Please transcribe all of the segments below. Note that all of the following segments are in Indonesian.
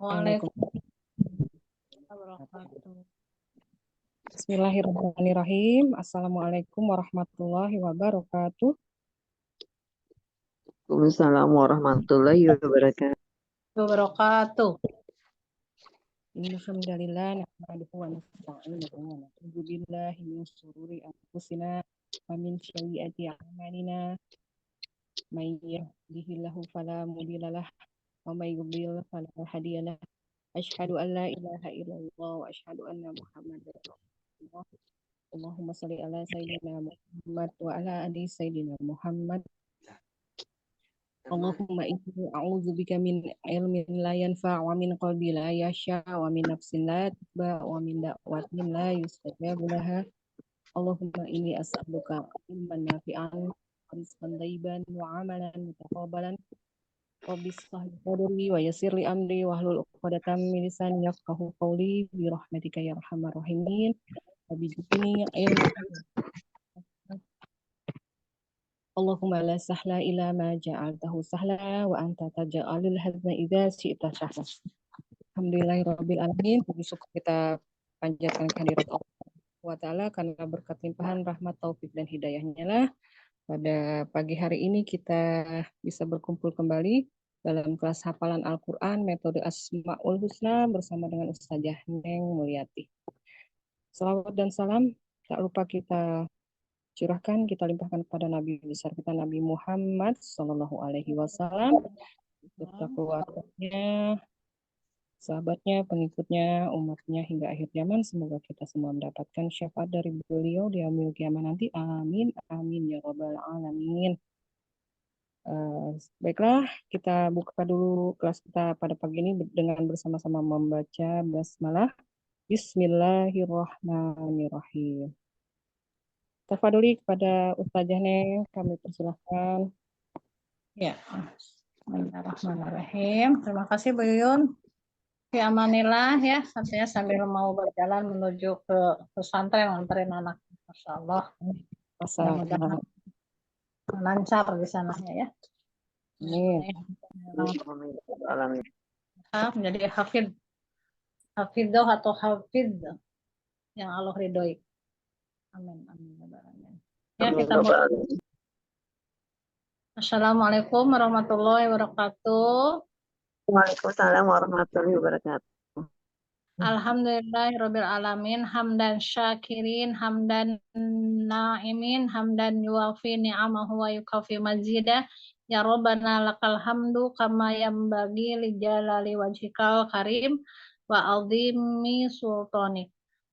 Waalaikumsalam Waalaikumsalam. warahmatullahi wabarakatuh. Bismillahirrahmanirrahim. Assalamualaikum warahmatullahi wabarakatuh. Waalaikumsalam warahmatullahi wabarakatuh. Wabarakatuh. Alhamdulillah nahmaduhu wa nasta'inuhu wa na'udzu billahi min shururi anfusina wa min sayyiati a'malina. May yahdihillahu fala mudilla lahu wa may yudlil fala hadiya lahu. Asyhadu an la ilaha illallah wa asyhadu anna Muhammadar Rasulullah. Allahumma shalli ala sayyidina Muhammad wa ala ali sayyidina Muhammad. Allahumma inni a'udzubika min ilmin la yanfa' wa min qalbi la yasha' wa min nafsin la tashba' wa min da'watin la yustajabu laha. Allahumma inni as'aluka ilman nafi'an wa rizqan thayyiban wa amalan mutaqabbalan. Rabbi shrah li sadri wa yassir li amri wahlul 'uqdatam min lisani yafqahu qawli bi rahmatika ya arhamar rahimin. Rabbi zidni ilman. Allahumma la sahla ila ma ja'altahu sahla wa anta taj'alul hazna idza syi'ta sahla. Alhamdulillahirabbil alamin. Puji syukur kita panjatkan kehadirat Allah wa ta'ala karena berkat limpahan rahmat taufik dan hidayahnya lah pada pagi hari ini kita bisa berkumpul kembali dalam kelas hafalan Al-Qur'an metode Asmaul Husna bersama dengan Ustazah Neng Mulyati. Salawat dan salam tak lupa kita curahkan, kita limpahkan kepada Nabi besar kita Nabi Muhammad Sallallahu Alaihi Wasallam serta keluarganya, sahabatnya, pengikutnya, umatnya hingga akhir zaman. Semoga kita semua mendapatkan syafaat dari beliau di yaumil kiamat nanti. Amin, amin ya robbal alamin. Baiklah, kita buka dulu kelas kita pada pagi ini dengan bersama-sama membaca basmalah. Bismillahirrahmanirrahim. Tafadholi kepada Ustazah Neng, kami persilahkan. Ya. Bismillahirrahmanirrahim. Terima kasih Bu Yuyun. Ya amanillah ya, artinya sambil mau berjalan menuju ke pesantren nganterin anak. Masya Allah. Mudah-mudahan lancar di sananya ya. Amin. Menjadi hafidh atau hafidh yang Allah ridhoi. Amin. Ya, kita mulai. Assalamualaikum warahmatullahi wabarakatuh. Waalaikumsalam warahmatullahi wabarakatuh. Alhamdulillahirabbil alamin, hamdan syakirin, hamdan naimin, hamdan yuwafi ni'amahu wa yukafi mazidah. Ya Rabbana lakal hamdu kama yambagi li jalali wajhikal karim wa azimi sultanik.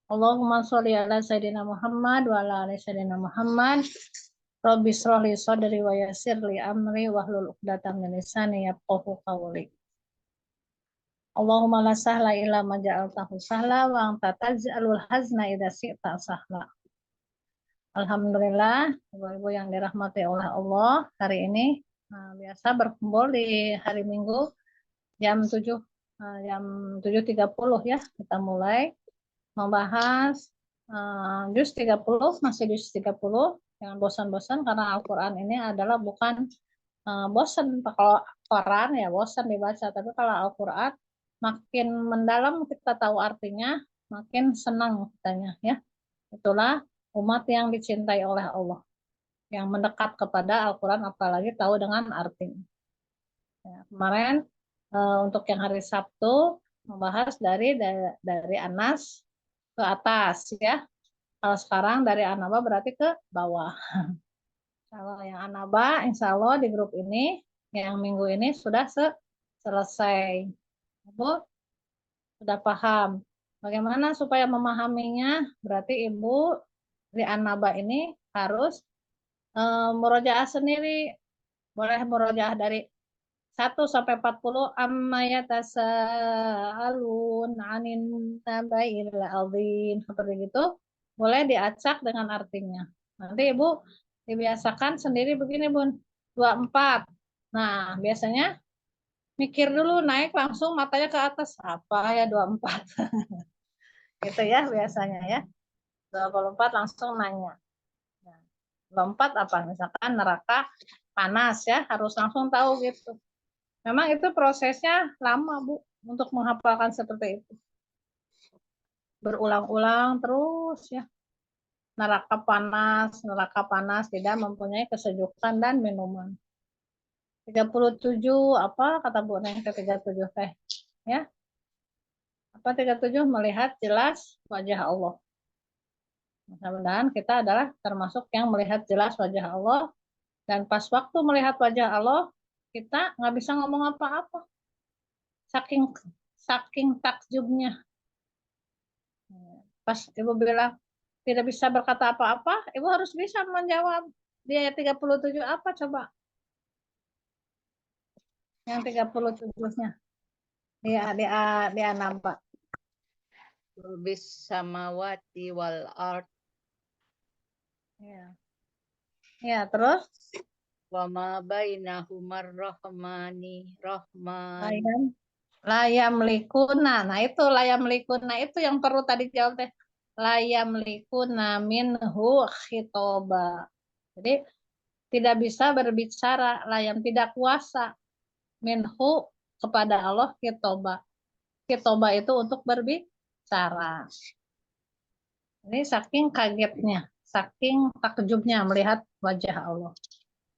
Allahumma sholli ala sayyidina Muhammad wa ala ali sayyidina Muhammad. Rabbi shrah li sadri wa yassir li amri wahlul 'uqdatam min lisani yafqahu qawli. Allahumma la sahla illa ma ja'altahu sahla wa anta taj'alul hazna idza syi'ta sahla. Alhamdulillah, Ibu-ibu yang dirahmati oleh Allah, hari ini biasa berkumpul di hari Minggu jam 7.30 ya, kita mulai membahas juz 30, masih juz 30. Jangan bosan-bosan karena Al-Quran ini adalah bukan bosan. Kalau Quran ya bosan dibaca, tapi kalau Al-Quran makin mendalam kita tahu artinya, makin senang kitanya ya. Itulah umat yang dicintai oleh Allah, yang mendekat kepada Al-Quran apalagi tahu dengan artinya. Ya, kemarin untuk yang hari Sabtu membahas dari Anas ke atas ya. Kalau sekarang dari Anaba berarti ke bawah. Kalau yang Anaba, insya Allah di grup ini, yang minggu ini sudah selesai. Ibu sudah paham. Bagaimana supaya memahaminya? Berarti Ibu di Anaba ini harus murojaah sendiri. Boleh murojaah dari 1 sampai 40. Amma yatasaalun 'anin naba'il 'adzim. Seperti itu. Boleh diacak dengan artinya. Nanti Ibu dibiasakan sendiri begini Bun. 24. Nah, biasanya mikir dulu, naik langsung matanya ke atas. Apa ya 24? Gitu ya biasanya ya. 24 langsung nanya. Nah, 24 apa? Misalkan neraka panas ya, harus langsung tahu gitu. Memang itu prosesnya lama, Bu, untuk menghafalkan seperti itu. Berulang-ulang terus ya. Neraka panas tidak mempunyai kesejukan dan minuman. 37 apa kata Bu Neng ke 37 teh? Ya. Apa 37 melihat jelas wajah Allah. Mudah-mudahan kita adalah termasuk yang melihat jelas wajah Allah, dan pas waktu melihat wajah Allah kita nggak bisa ngomong apa-apa. Saking saking takjubnya. Pas Ibu bilang tidak bisa berkata apa-apa, Ibu harus bisa menjawab. Di ayat 37 apa coba? Yang 37-nya. Di Anaba. Bis samawati wal ard Ya. Ya, terus wa ma bainahumar rahmani rahman. layam likuna. Nah, itu layam likuna itu yang perlu tadi jawab teh. Layam likuna minhu khitoba. Jadi tidak bisa berbicara, layam tidak kuasa minhu kepada Allah khitoba. Khitoba itu untuk berbicara. Ini saking kagetnya, saking takjubnya melihat wajah Allah.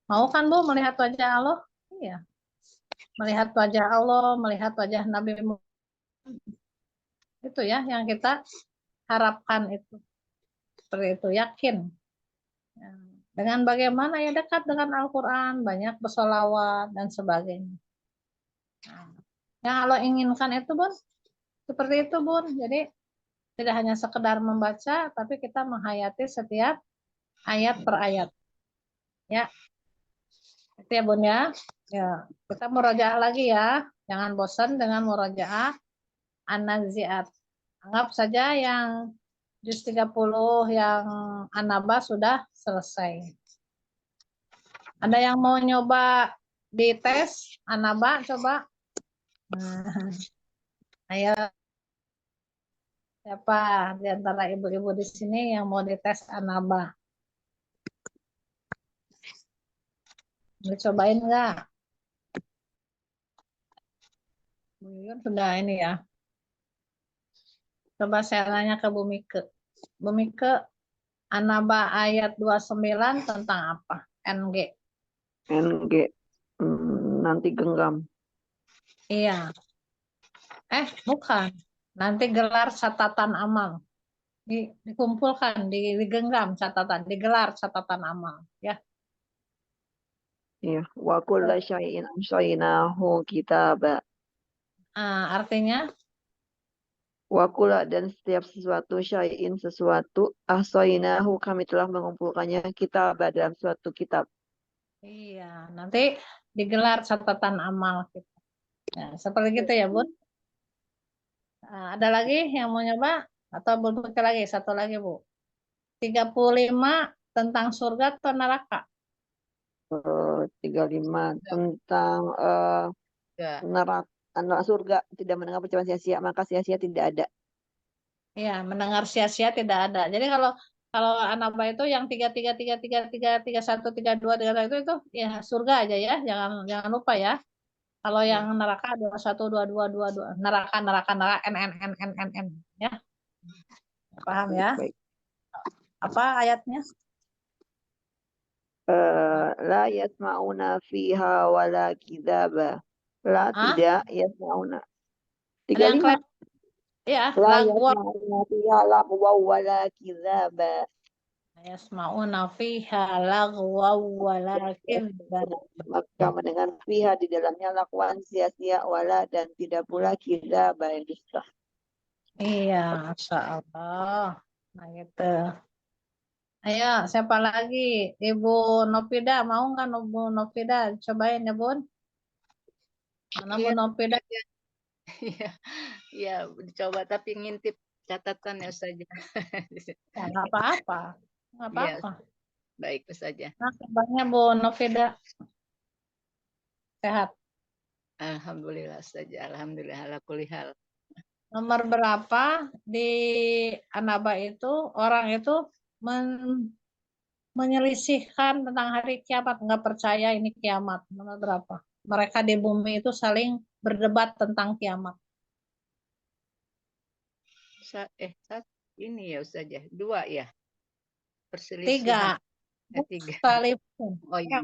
Mau kan Bu melihat wajah Allah? Iya. Melihat wajah Allah, melihat wajah Nabi Muhammad. Itu ya yang kita harapkan itu. Seperti itu, yakin. Dengan bagaimana ya dekat dengan Al-Quran, banyak bersolawat dan sebagainya. Nah, yang Allah inginkan itu Bun, seperti itu Bun. Jadi tidak hanya sekedar membaca, tapi kita menghayati setiap ayat per ayat. Ya, itu ya Bun ya. Ya, kita murojaah lagi ya. Jangan bosan dengan murojaah An-Nazi'at. Anggap saja yang juz 30 yang An-Naba sudah selesai. Ada yang mau nyoba dites An-Naba coba? Nah, ayo, siapa di antara ibu-ibu di sini yang mau dites An-Naba? Dicobain nggak? Bu Yuyun sudah ini ya. Coba saya nanya ke Bu Mike. Bu Mike, An-Naba ayat 29 tentang apa? NG. NG. Nanti genggam. Iya. Bukan. Nanti gelar catatan amal. Dikumpulkan, digenggam catatan, digelar catatan amal. Ya. Iya. Wa kulla syai'in ahsaynahu kitaba. Artinya, Wa kulla dan setiap sesuatu syai'in sesuatu ahsaynahu kami telah mengumpulkannya kitaba dalam suatu kitab. iya, nanti digelar catatan amal kita. Nah, seperti gitu ya, Bun. Ada lagi yang mau nyoba? Atau Bun pakai lagi? Satu lagi, Bu. 35 tentang surga atau neraka? 35 tentang Ya. neraka surga, tidak mendengar percobaan sia-sia, maka sia-sia tidak ada. Iya, mendengar sia-sia tidak ada. Jadi kalau kalau Anaba itu yang 3 3 3 3 3 3 1 3 2 itu ya surga aja ya, jangan lupa ya. Kalau yang neraka 21 22 22 neraka neraka neraka n n n n n n ya. Paham ya? Baik. Apa ayatnya? La yasma'una fiha wala kidaba. La tidak yasma'una. Ada yang 35. keren? Ya, La lagwa yasma'una fiha lagwa wala kidaba. yasmauna fiha lagwa wala kidba. Maka mendengar fiha di dalamnya lakuan sia-sia wala dan tidak pula kidaba yang dusta. Iya, Masya Allah. Nah gitu. Ayo, siapa lagi? Ibu Nopida, mau nggak Ibu Nopida? Cobain ya, Bun. Mana Bu Iya, Nopida? iya, iya, dicoba tapi ngintip catatan ya saja. Ya, nggak apa-apa. Nggak Iya, apa-apa. baik saja. Nah, kabarnya Bu Nopida sehat. Alhamdulillah saja. Alhamdulillah ala kulli hal. Nomor berapa di Anaba itu orang itu menyelisihkan tentang hari kiamat, nggak percaya ini kiamat. Nomor berapa? mereka di bumi itu saling berdebat tentang kiamat. Ini ya Ustaz ya, 2 ya, Tiga. perselisihan. 3. Sekalipun. Oh iya,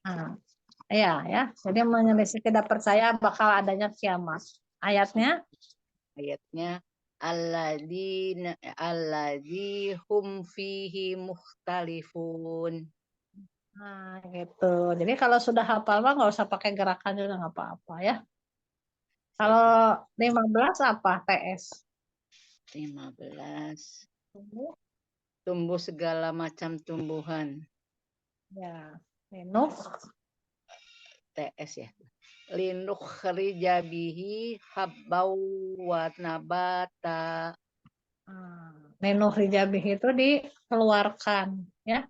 Nah, ya. Jadi menyelisih tidak percaya bakal adanya kiamat. Ayatnya ayatnya alladzi hum fihi mukhtalifun. nah, gitu. Jadi kalau sudah hafal mah nggak usah pakai gerakan juga nggak apa-apa ya. Kalau 15 apa TS? 15. Tumbuh segala macam tumbuhan. Ya, Linux. TS ya. Linukhrija bihi habbau wa nabata. Linukhrija bihi itu dikeluarkan ya.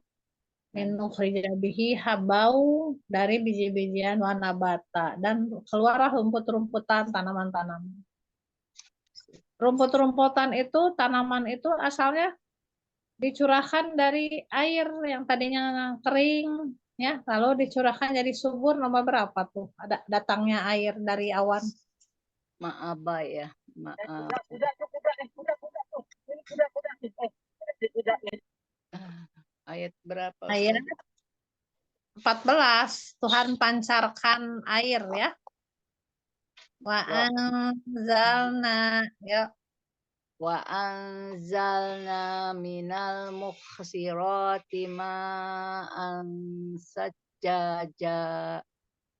Linukhrija bihi habau dari biji-bijian warna bata dan keluarlah rumput-rumputan tanaman-tanaman. Rumput-rumputan itu tanaman itu asalnya dicurahkan dari air yang tadinya kering ya, lalu dicurahkan jadi subur. Nomor berapa tuh? Ada datangnya air dari awan. Ma'aba ya. Maaf. Ayat berapa? Ayat 14. Tuhan pancarkan air ya. Wa anzalna ya. Wa anzalna minal mukhsirati ma'an sajjaja.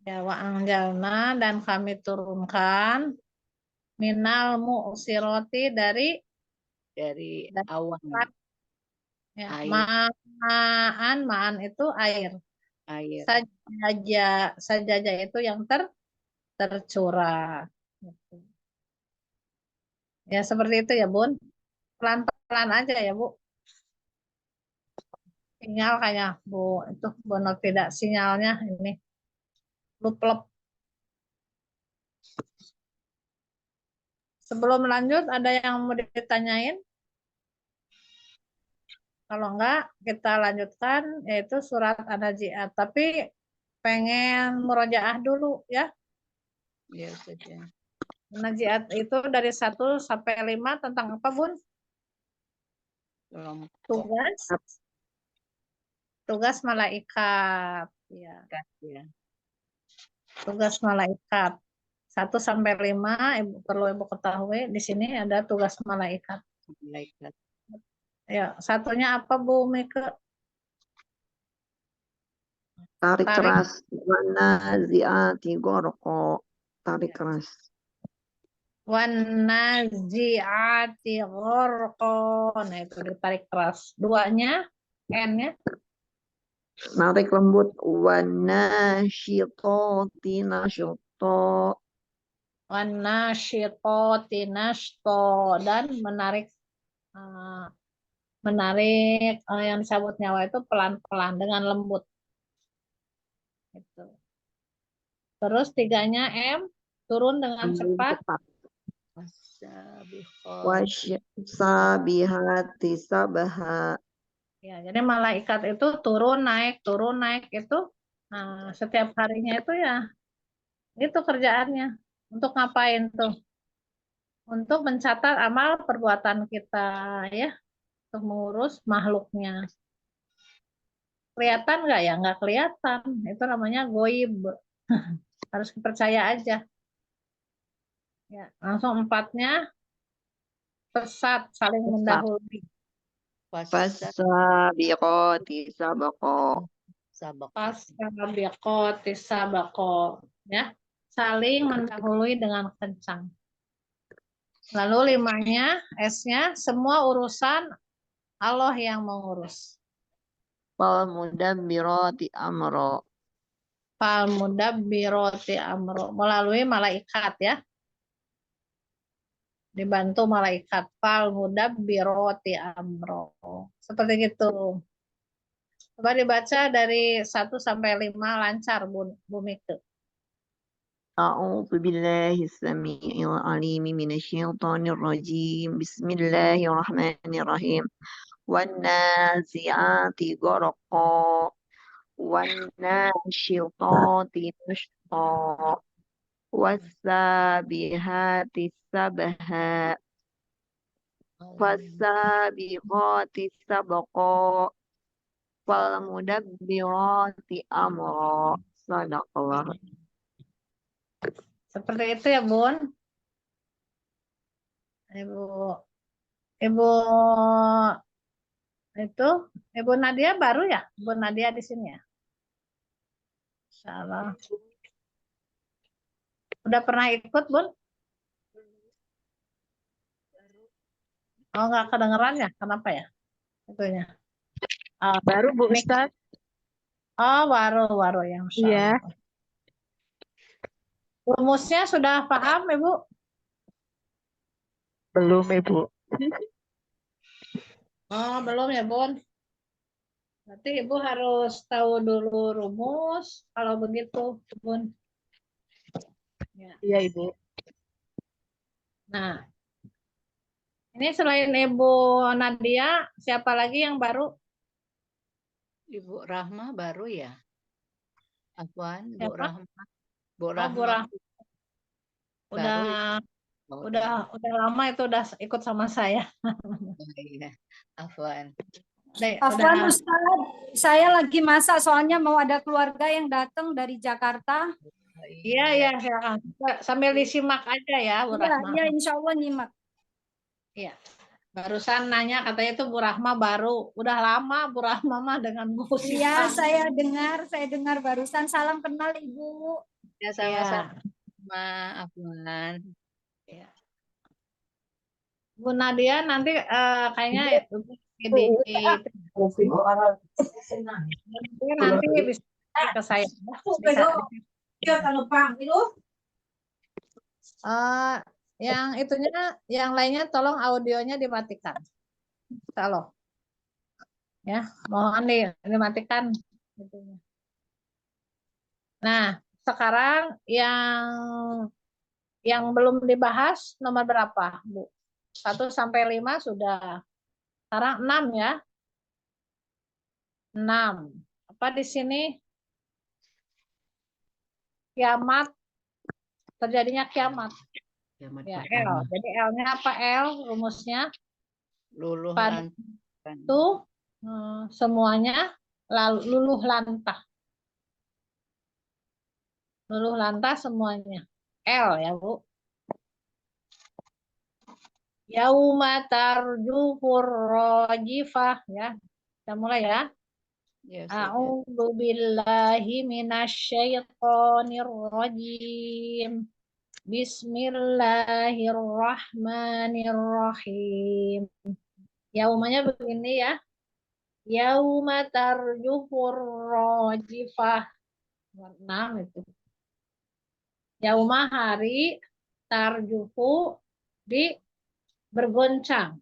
Ya, wa anzalna dan kami turunkan minal mu'siroti dari awan. Ya, Air. ma'an itu air. Air. Sajaja itu yang tercurah. Gitu. Ya seperti itu ya Bun. Pelan-pelan aja ya Bu. Sinyal kayak Bu itu benar tidak sinyalnya ini. Luplep. Sebelum lanjut ada yang mau ditanyain? Kalau enggak kita lanjutkan yaitu surat An-Nazi'at. Tapi pengen murojaah dulu ya. Ya saja. Naziat itu dari 1 sampai 5 tentang apa, Bun? Tugas malaikat. Ya. Tugas malaikat. 1 sampai 5 perlu Ibu ketahui di sini ada tugas malaikat. Ya, satunya apa Bu Mika? Tarik keras. Wanazi'ati gharqa. Tarik keras. Wanazi'ati gharqa. Nah, itu ditarik keras. 2-nya N-nya Narik lembut. Wanasyitati nasyata. Wanasyitati nashto dan menarik yang disebut nyawa itu pelan-pelan dengan lembut. Gitu. Terus 3-nya M turun dengan cepat. Wasyabihati sabaha. Ya, jadi malaikat itu turun naik itu setiap harinya itu ya itu kerjaannya. Untuk ngapain tuh? Untuk mencatat amal perbuatan kita ya, untuk mengurus makhluknya. Kelihatan nggak ya? Nggak kelihatan. Itu namanya goib. Harus percaya aja. Ya, langsung 4-nya pesat, saling mendahului. Fasabiqati sabaqa. Fasabiqati sabaqa. Ya, saling mendahului dengan kencang. Lalu 5-nya, S-nya, semua urusan Allah yang mengurus. Fal mudabbirati amro. Fal mudabbirati amro. Melalui malaikat ya. Dibantu malaikat. Fal mudabbirati amro. Seperti itu. Coba dibaca dari 1 sampai 5 lancar Bu Mika. A'udzu billahi as-sami'il 'alim minasyaitonir rajim. Bismillahirrahmanirrahim. Wan nazi'ati gharqa. والناشطات نشطا والسابحات سبها فالسابقات سبقا فالمدبرات أمرا صدق الله. Seperti itu ya, Bun. Ibu, Ibu itu, Ibu Nadia baru ya? Ibu Nadia di sini ya? Salah. Udah pernah ikut, Bun? Oh, nggak kedengeran ya? Kenapa ya? Itunya. Oh, Baru Bu mic. Ustaz. Oh, baru ya, Masya Iya. Allah. Rumusnya sudah paham, Ibu? Belum Ibu. Oh, belum ya, Bun? Berarti Ibu harus tahu dulu rumus. Kalau begitu, Bun. Ya. Iya Ibu. Nah, ini selain Ibu Nadia, siapa lagi yang baru? Ibu Rahma baru ya? Afwan, Bu Siapa? Rahma. Bu Oh, Bu Rahma Rahma. baru ya? Udah, Oh, udah lama itu udah ikut sama saya. iya. Afwan. Afwan Udah, Ustaz, saya lagi masak soalnya mau ada keluarga yang datang dari Jakarta. iya, silakan. Sambil disimak aja ya, Bu Iya, Rahma. iya insya Allah nyimak. Iya. Barusan nanya katanya itu Bu Rahma baru. Udah lama Bu Rahma mah dengan Bu Iya, Sita. saya dengar barusan. Salam kenal Ibu. Ya, Iya. sama-sama, Afwan. Iya. Bu Nadia nanti kayaknya nanti bisa ke saya. Yang itunya, yang lainnya tolong audionya dimatikan. Tolong. Ya, mohon dimatikan. Nah, sekarang yang belum dibahas nomor berapa, Bu? 1 sampai 5 sudah. Sekarang 6 ya. 6. Apa di sini? Kiamat. Terjadinya kiamat. Kiamat Ya, L. pertama. Jadi L-nya apa L? Rumusnya Luluh pada lantaran. itu semuanya luluh lantah. Luluh lantah semuanya. L ya, Bu. Yauma tarjufur rajifah ya. Kita mulai ya. Ya, Ustaz, ya. A'udzu billahi minasyaitonir rajim. Bismillahirrahmanirrahim. Yaumanya begini ya. Yauma tarjufur rajifah. 6 itu. Yauma hari tarjufu di bergoncang.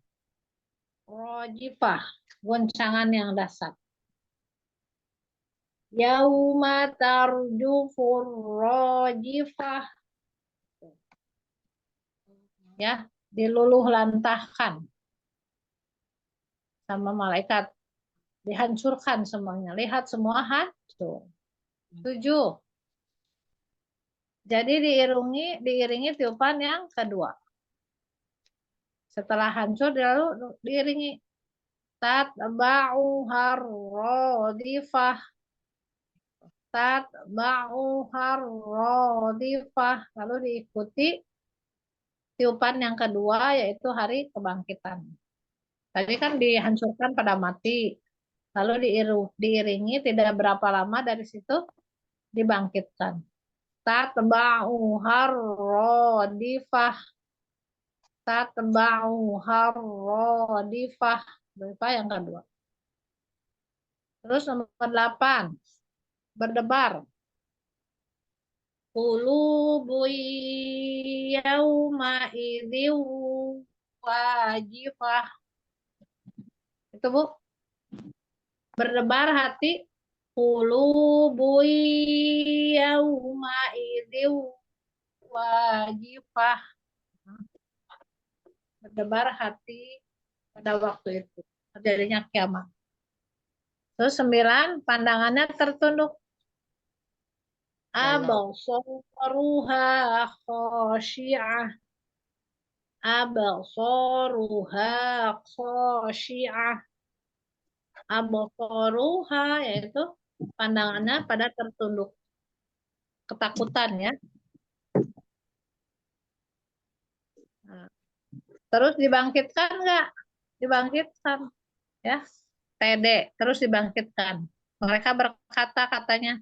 Rajifah, goncangan yang dasar. Yauma tarjufur rajifah. Ya, diluluh lantahkan sama malaikat. Dihancurkan semuanya. Lihat semua hancur. 7. Jadi diiringi tiupan yang kedua. Setelah hancur lalu diiringi tatba'u harrodifah. Tatba'u harrodifah. Lalu diikuti tiupan yang kedua yaitu hari kebangkitan. Tadi kan dihancurkan pada mati. Lalu diiringi tidak berapa lama dari situ dibangkitkan. Tatba'u harrodifah. Tatba'u harrodifah. Berapa yang kedua. Terus nomor 8. Berdebar. Qulubu yauma idin wajifah. Itu Bu. Berdebar hati. Qulubu yauma idin wajifah. Berdebar hati pada waktu itu. Terjadinya kiamat. Terus 9, pandangannya tertunduk. Galau. Absaruha khashi'ah. Absaruha khashi'ah. Absaruha yaitu pandangannya pada tertunduk. Ketakutan ya. Nah, terus dibangkitkan enggak? Dibangkitkan ya. TD terus dibangkitkan. Mereka berkata katanya.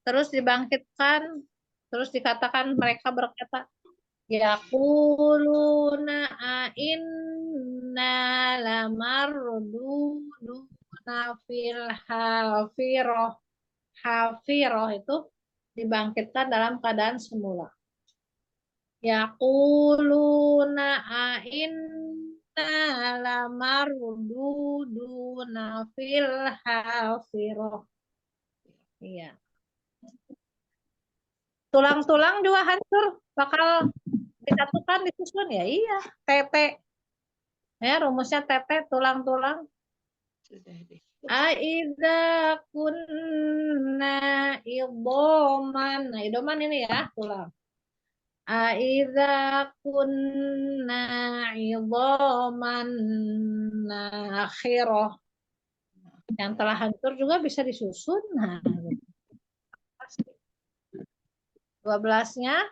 Terus dibangkitkan, terus dikatakan mereka berkata, yaquluna inna lamarduduna fil hafirah. Hafirah itu dibangkitkan dalam keadaan semula. Yaquluna inna lamarduduna fil hafirah. Iya. Tulang-tulang juga hancur, bakal disatukan, disusun ya. Iya, TT. Ya, rumusnya TT, tulang-tulang. Sudah deh. Aidza kunna idoman. Nah, idoman ini ya, tulang. Aidza kunna idoman nakhirah. Yang telah hancur juga bisa disusun. Nah, gitu. 12-nya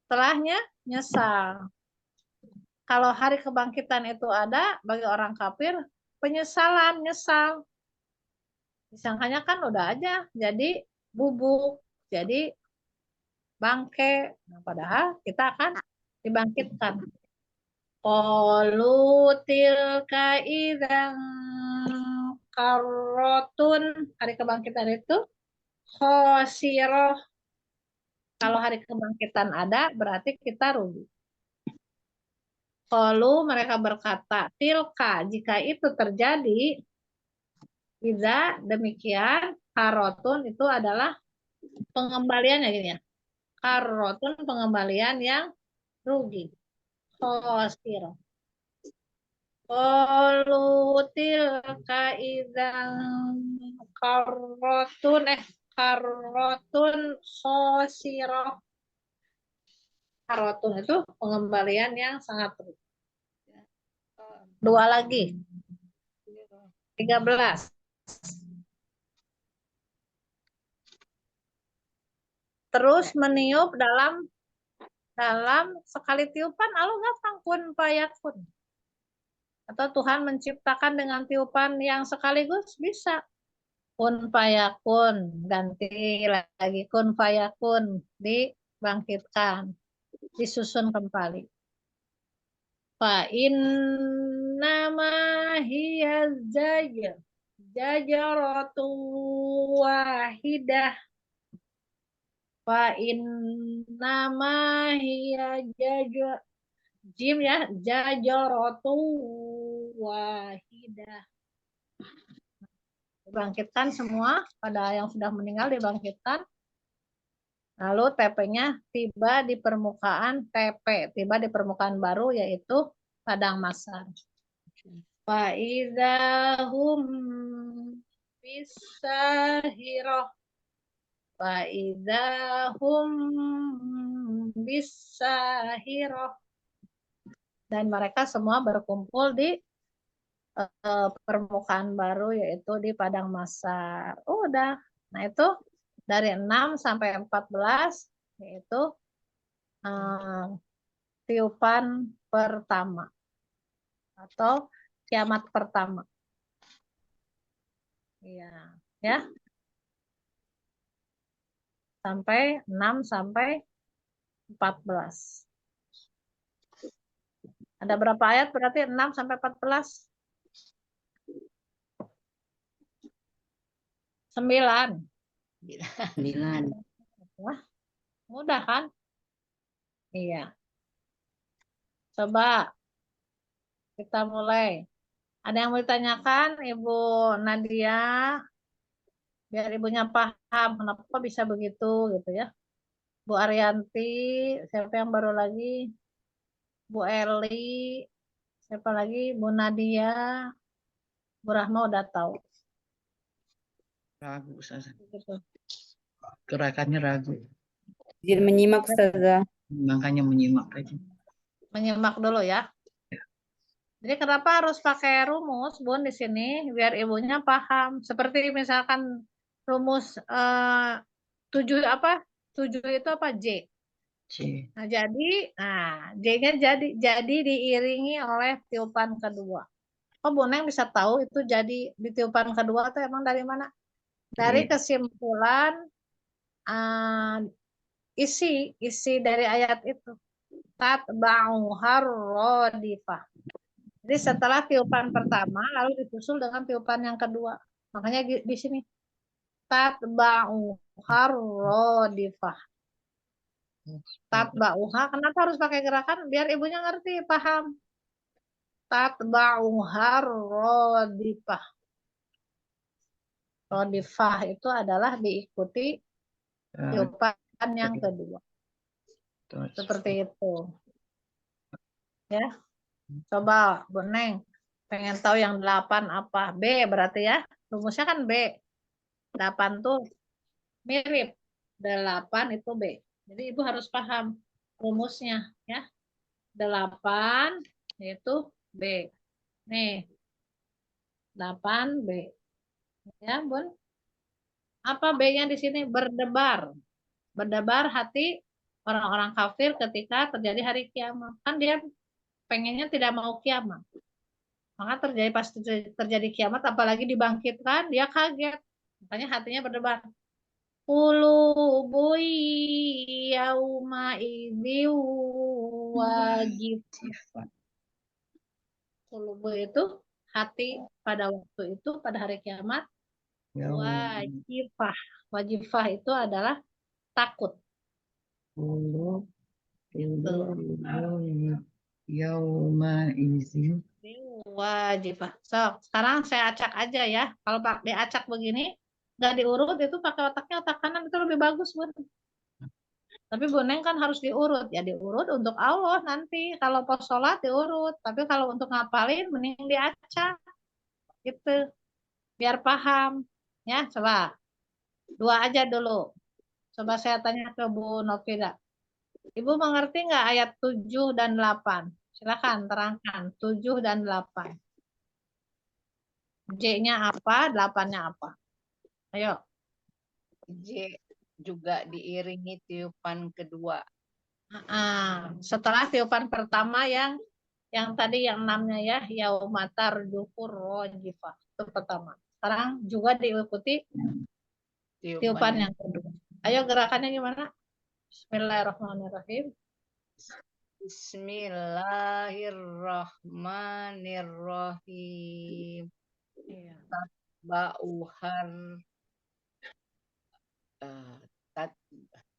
setelahnya nyesal. Kalau hari kebangkitan itu ada bagi orang kafir, penyesalan, nyesal. Disangkanya kan udah aja jadi bubuk, jadi bangke. Nah, padahal kita akan dibangkitkan. Qalu tilka idzan karrotun. Hari kebangkitan itu khosirah. Kalau hari kebangkitan ada, berarti kita rugi. Qalu mereka berkata, tilka jika itu terjadi, demikian, karotun itu adalah pengembalian ya gini ya. Karotun pengembalian yang rugi. Khosir. Qalu tilka idzan karotun khosirah. Karotun itu pengembalian yang sangat rugi. Dua lagi. 13. Terus meniup dalam sekali tiupan Allah gampang kun fayakun. Atau Tuhan menciptakan dengan tiupan yang sekaligus bisa. Kun fayakun, ganti lagi kun fayakun, dibangkitkan, disusun kembali. Fa innama hiya zajaratu wahidah. Fa innama hiya jim ya, jajaratu wahidah. Dibangkitkan semua, pada yang sudah meninggal dibangkitkan. Lalu TP-nya tiba di permukaan tiba di permukaan baru yaitu padang mahsyar. Fa idzahum bisahirah. Fa idzahum bisahirah. Dan mereka semua berkumpul di permukaan baru yaitu di padang mahsyar. Udah. Nah, itu dari 6 sampai 14 yaitu tiupan pertama atau kiamat pertama. Iya, ya. Sampai 6 sampai 14. Ada berapa ayat berarti 6 sampai 14? 9. 9. Wah, mudah kan? Iya. Coba kita mulai. Ada yang mau ditanyakan, Ibu Nadia? Biar ibunya paham kenapa bisa begitu gitu ya. Bu Arianti, siapa yang baru lagi? Bu Eli, siapa lagi? Bu Nadia. Bu Rahma udah tahu. Ragu, Ustazah. Gitu. Gerakannya ragu. Izin menyimak, Ustazah. Makanya menyimak aja. Menyimak dulu ya. Jadi kenapa harus pakai rumus, Bun, di sini biar ibunya paham. Seperti misalkan rumus 7 apa? 7 itu apa? J. C. Nah, J-nya jadi diiringi oleh tiupan kedua. Oh, Bu Neng bisa tahu itu jadi di tiupan kedua itu emang dari mana? Dari kesimpulan isi dari ayat itu. Tatba'u harrodifah. Jadi setelah tiupan pertama lalu disusul dengan tiupan yang kedua. Makanya di sini tatba'u harrodifah. Tatba'uha, kenapa harus pakai gerakan? Biar ibunya ngerti, paham. Tatba'u harrodifah. Rodifah itu adalah diikuti tiupan yang kedua. Seperti itu. Ya. Coba Bu Neng pengen tahu yang 8 apa? B berarti ya. Rumusnya kan B. 8 tuh mirip. 8 itu B. Jadi Ibu harus paham rumusnya ya. 8 itu B. Nih. 8 B. Ya, Bun. Apa B-nya di sini? Berdebar. Berdebar hati orang-orang kafir ketika terjadi hari kiamat. Kan dia pengennya tidak mau kiamat. Maka pas terjadi kiamat, apalagi dibangkitkan, dia kaget. Makanya hatinya berdebar. Qulubu yauma idzi wajib. Qulubu itu hati pada waktu itu, pada hari kiamat. Wajifah. Wajifah itu adalah takut. Yauma izin. Wajibah. So, sekarang saya acak aja ya. Kalau diacak begini, nggak diurut itu pakai otak kanan itu lebih bagus, Bun. Tapi Bu Neng kan harus diurut. Ya diurut untuk Allah nanti. Kalau pas sholat diurut. Tapi kalau untuk ngapalin, mending diacak. Gitu. Biar paham. Ya, coba. 2 aja dulu. Coba saya tanya ke Bu Novida. Ibu mengerti nggak ayat 7 dan 8? Silakan terangkan. 7 dan 8. J-nya apa, 8-nya apa? Ayo. J juga diiringi tiupan kedua. Setelah tiupan pertama yang tadi yang 6-nya ya, yaumatar jukur rojifah. Itu pertama. Sekarang juga diikuti tiupan yang kedua. Ayo gerakannya gimana? Bismillahirrahmanirrahim. Bismillahirrahmanirrahim. Iya. Bauhar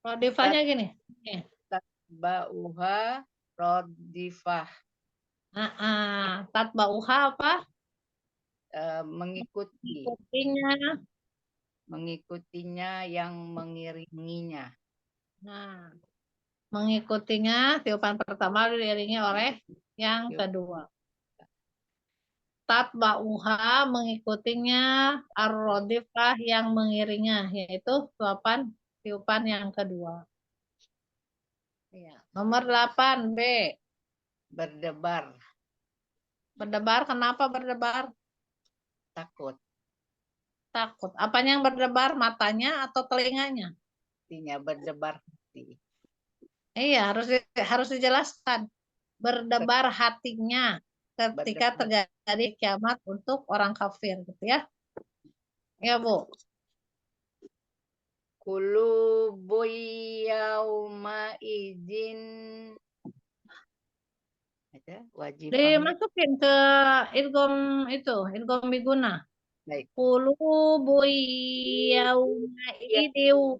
Rodifahnya gini. Bauha rodifah. Tatba'uha apa? Mengikutinya yang mengiringinya. Nah, mengikutinya tiupan pertama diiringi oleh yang kedua. Tatba'uha mengikutinya ar-rodifah yang mengiringnya, yaitu tiupan yang kedua. Ya. Nomor 8 B. Berdebar. Berdebar, kenapa berdebar? Takut. Takut. Apanya yang berdebar? Matanya atau telinganya? Hatinya berdebar hati. Iya, harus dijelaskan. Berdebar hatinya ketika terjadi kiamat untuk orang kafir, gitu ya. Ya, Bu. Qulubu yauma izin. Wajib. Dimasukin ke idgham biguna. Baik. Qulubu yauma idin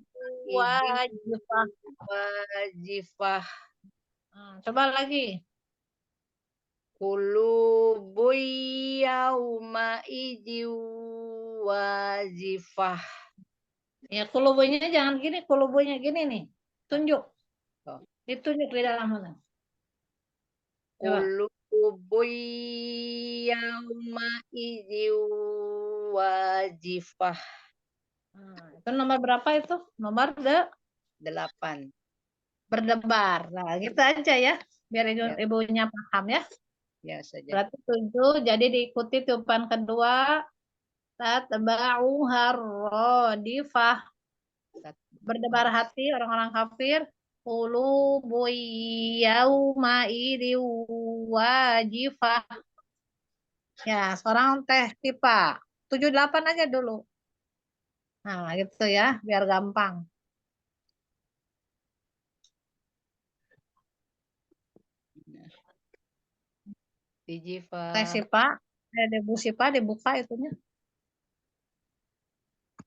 wajifah. Wajifah. Coba lagi. Qulubu yauma idin wajifah. Ya, kulubunya jangan gini, kulubunya gini nih. Tunjuk. Ditunjuk di dalam mana? Qulubu Wujuhun yauma idzin wajifah. Nah, itu nomor berapa itu? Nomor 8. berdebar. Nah, gitu aja ya. Biar Ya. ibunya paham ya. Ya saja. Berarti 7, jadi diikuti tiupan kedua. Tatba'u harrodifah. Berdebar hati orang-orang kafir. Qulubu yauma idin wajifah. Ya, sekarang teh tipa. 78 aja dulu. Nah, gitu ya, biar gampang. Dijifah. Teh Sipa, Bu Sipa dibuka itunya.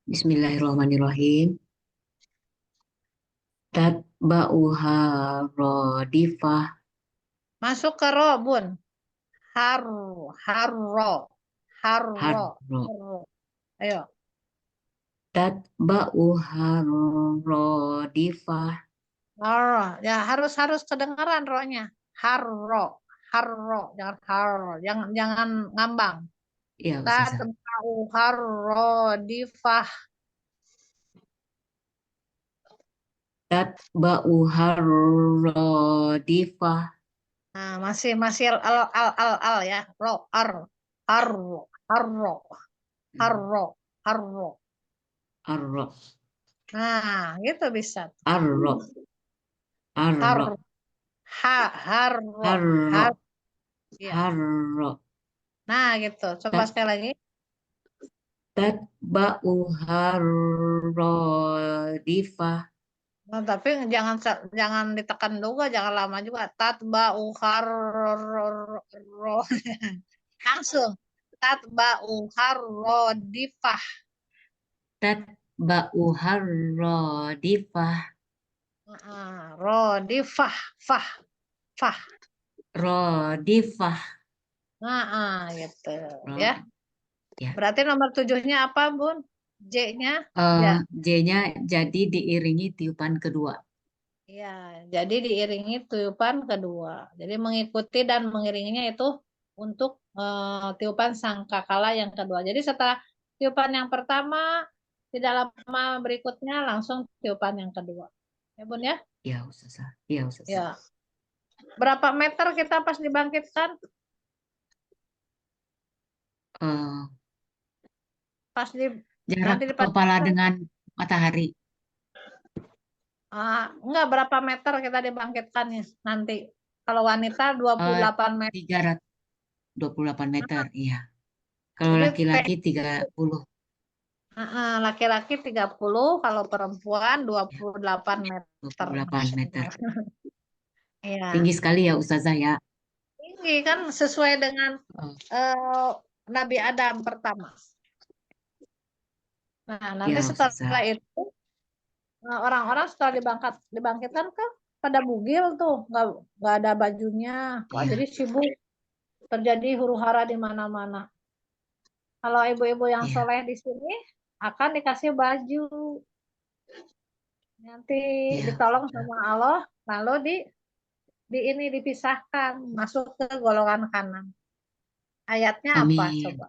Bismillahirrahmanirrahim. Tatba'uha radifah. Masuk ke ro, Bun. Harro. Harro. Harro. Ayo. Tatba'uha radifah. Ya harus kedengaran ro-nya. Harro. Jangan ngambang. Iya, Ustazah. Tatba'u harrodifah. Tatba'uha radifah. Nah, masih al ya. Ro, harro. Arro. Nah, gitu bisa. Arro. Arro. Harro. Harro. Ya. Harro. Nah, gitu. Coba sekali lagi. Tatba'uha radifah. Nah, tapi jangan ditekan juga, jangan lama juga. Tatba'u harro. Langsung. Tatba'u harrodifah. Tatba'uha radifah. Rodifah. Fah. Radifah. Gitu. Ro- Ya. Ya. Berarti nomor 7-nya apa, Bun? J-nya? Ya. J-nya jadi diiringi tiupan kedua. Ya, jadi diiringi tiupan kedua. Jadi mengikuti dan mengiringinya itu untuk tiupan sangkakala yang kedua. Jadi setelah tiupan yang pertama, tidak lama berikutnya langsung tiupan yang kedua. Ya, Bun ya? Ya, Ustazah. Ya, Ustazah. Ya. Berapa meter kita pas dibangkitkan? Eh, Pas jarak nanti kepala dengan matahari. enggak berapa meter kita dibangkitkannya nanti. Kalau wanita 28 meter. 328 meter, iya. Kalau Jadi laki-laki 30. laki-laki 30, kalau perempuan 28 meter. 28 meter. Iya. Tinggi sekali ya Ustazah ya. Tinggi kan sesuai dengan Nabi Adam pertama. Nah, nanti Ya setelah Ustazah. itu orang-orang setelah dibangkitkan kan pada bugil tuh, nggak ada bajunya. Wah, Iya. jadi sibuk, terjadi huru-hara di mana-mana. Kalau ibu-ibu yang Iya. soleh di sini akan dikasih baju. Nanti Iya, ditolong Ustazah. sama Allah, lalu di ini dipisahkan, masuk ke golongan kanan. Ayatnya apa Amin. coba?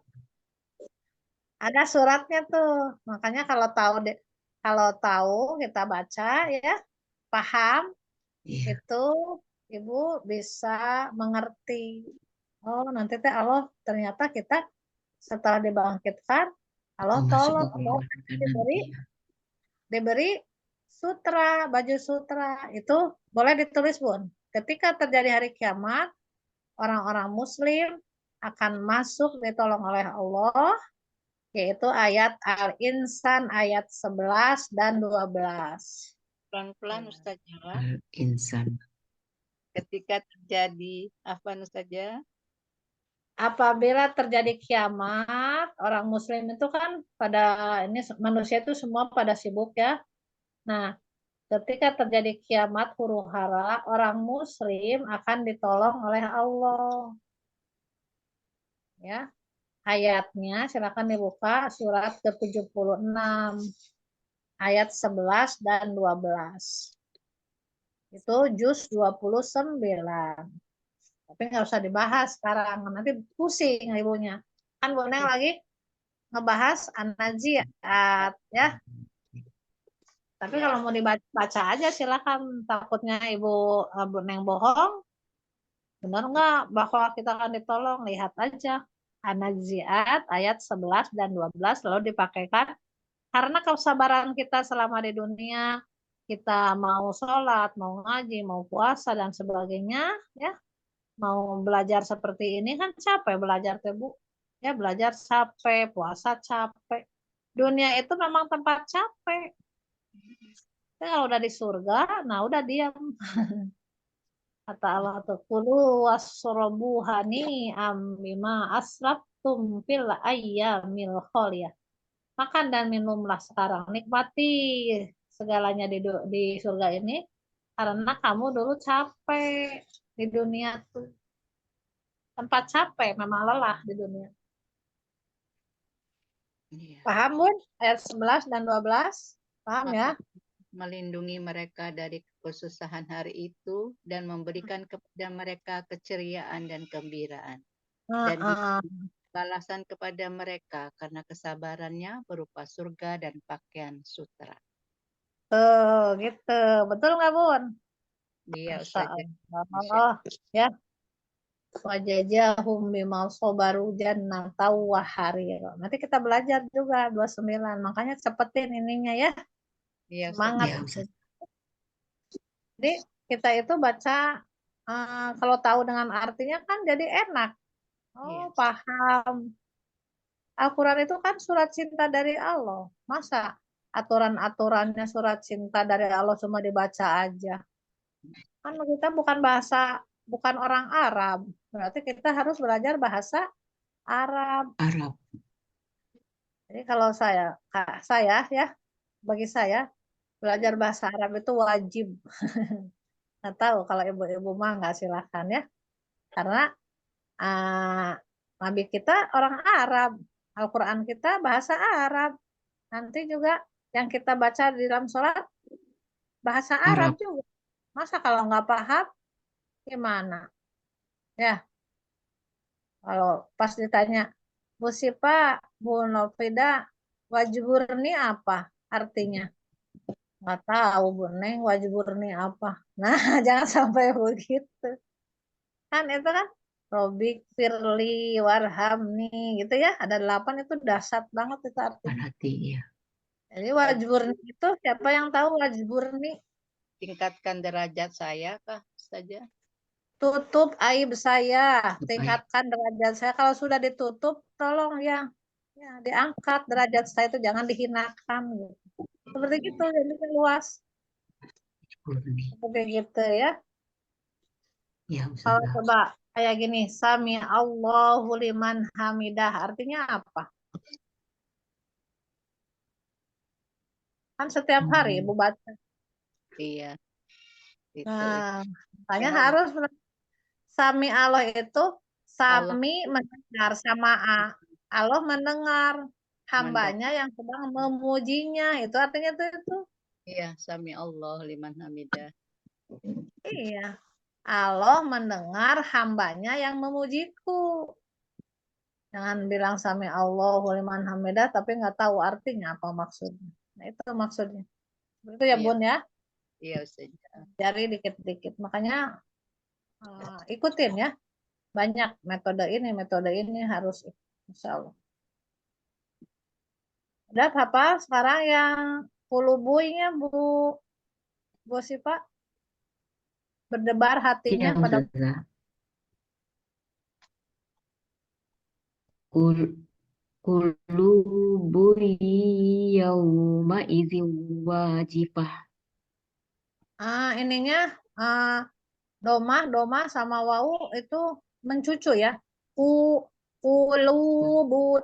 Ada suratnya tuh. Makanya kalau tahu kita baca ya, paham, Iya. itu ibu bisa mengerti. Oh, nanti teh Allah ternyata kita setelah dibangkitkan, Allah Masuk ke tolong, golongan kanan. Iya. diberi sutra, baju sutra. Itu boleh ditulis, Bun. Ketika terjadi hari kiamat, orang-orang muslim akan masuk ditolong oleh Allah, yaitu ayat Al-Insan ayat 11 dan 12. Pelan-pelan Ustazah. Al-insan. Ketika terjadi apa Ustazah? Apabila terjadi kiamat, orang muslim itu kan ini manusia itu semua pada sibuk ya. Nah, ketika terjadi kiamat huru-hara, orang muslim akan ditolong oleh Allah. Ya. Ayatnya silakan dibuka surat ke-76 ayat 11 dan 12. Itu juz 29. Tapi nggak usah dibahas sekarang, nanti pusing ibunya. Kan Bu Neng lagi ngebahas an-nazi'at ya. Tapi Ya. kalau mau dibaca aja silakan. Takutnya Bu Neng bohong, benar nggak bahwa kita akan ditolong? Lihat aja an-nazi'at ayat 11 dan 12 lalu dipakaikan. Karena kesabaran kita selama di dunia, kita mau sholat, mau ngaji, mau puasa dan sebagainya, ya, mau belajar seperti ini kan capek belajar teh Bu. Ya belajar capek, puasa capek. Dunia itu memang tempat capek. Tapi kalau udah di surga, nah udah diam. Kata Allah tuh, kulu wasrobu hani'am bima asraftum fil ayyamil khaliyah. Makan dan minumlah sekarang. Nikmati segalanya di surga ini. Karena kamu dulu capek di dunia tuh. Tempat capek, memang lelah di dunia. Iya. Paham, Bun? Ayat 11 dan 12. Paham ya? Melindungi mereka dari kesusahan hari itu dan memberikan kepada mereka keceriaan dan gembiraan. Dan balasan kepada mereka karena kesabarannya berupa surga dan pakaian sutra. Tuh, gitu. Betul nggak, Bun? Iya, Masya Ustazah. Allah. Ya. Wajajahum bimal sobaru jannatan wa harira. Nanti kita belajar juga 29. Makanya cepetin ininya ya. Iya, Semangat. Ya, Ustaz. Jadi kita itu baca kalau tahu dengan artinya kan jadi enak. Iya. Oh, paham. Al-Quran itu kan surat cinta dari Allah. Masa aturan-aturannya surat cinta dari Allah cuma dibaca aja? Kan kita bukan orang Arab. Berarti kita harus belajar bahasa Arab. Arab. Jadi kalau ya, bagi saya belajar bahasa Arab itu wajib. Nggak tahu kalau ibu-ibu mah nggak silahkan ya. Karena Nabi kita orang Arab. Al-Quran kita bahasa Arab. Nanti juga yang kita baca di dalam sholat bahasa Arab Arab. juga. Masa kalau nggak paham gimana? Ya, kalau pas ditanya, Bu Sipa, Bu Novida, wajburni apa artinya? Nggak tahu Bu Neng, wajburni apa. Nah, jangan sampai begitu. Kan itu kan Robik Firly Warhamni gitu ya. Ada 8 itu dahsyat banget itu artinya. Panati, ya. Jadi wajburni itu siapa yang tahu wajburni? Tingkatkan derajat saya kah saja? Tutup aib saya, Tutup tingkatkan derajat saya. Kalau sudah ditutup, tolong ya diangkat derajat saya itu jangan dihinakan gitu. Seperti gitu, jadi kan luas. Kurni. Seperti gitu ya. Ya, Kalau Ustazah. coba kayak gini, Sami Allahu liman hamidah, artinya apa? Kan setiap hari Ibu baca. Iya. Itu. Nah, makanya Ya, harus Sami Allah itu Allah Sami mendengar sama Allah mendengar hambanya yang sedang memujinya. Itu artinya itu. Iya, Sami Allah liman hamidah. Iya. Allah mendengar hambanya yang memujiku. Jangan bilang Sami Allahu liman hamidah tapi nggak tahu artinya apa maksudnya. Nah, itu maksudnya. Itu ya Iya. Bun ya. Iya, Ustazah. Cari dikit-dikit. Makanya ikutin ya. Banyak metode ini harus. Insya Allah. Udah apa sekarang yang pulubuinya Bu Sipa berdebar hatinya Ya, pada Ustazah. Kulubu yauma idzin wajifah. ininya doma sama wau itu mencucu ya. Kulubu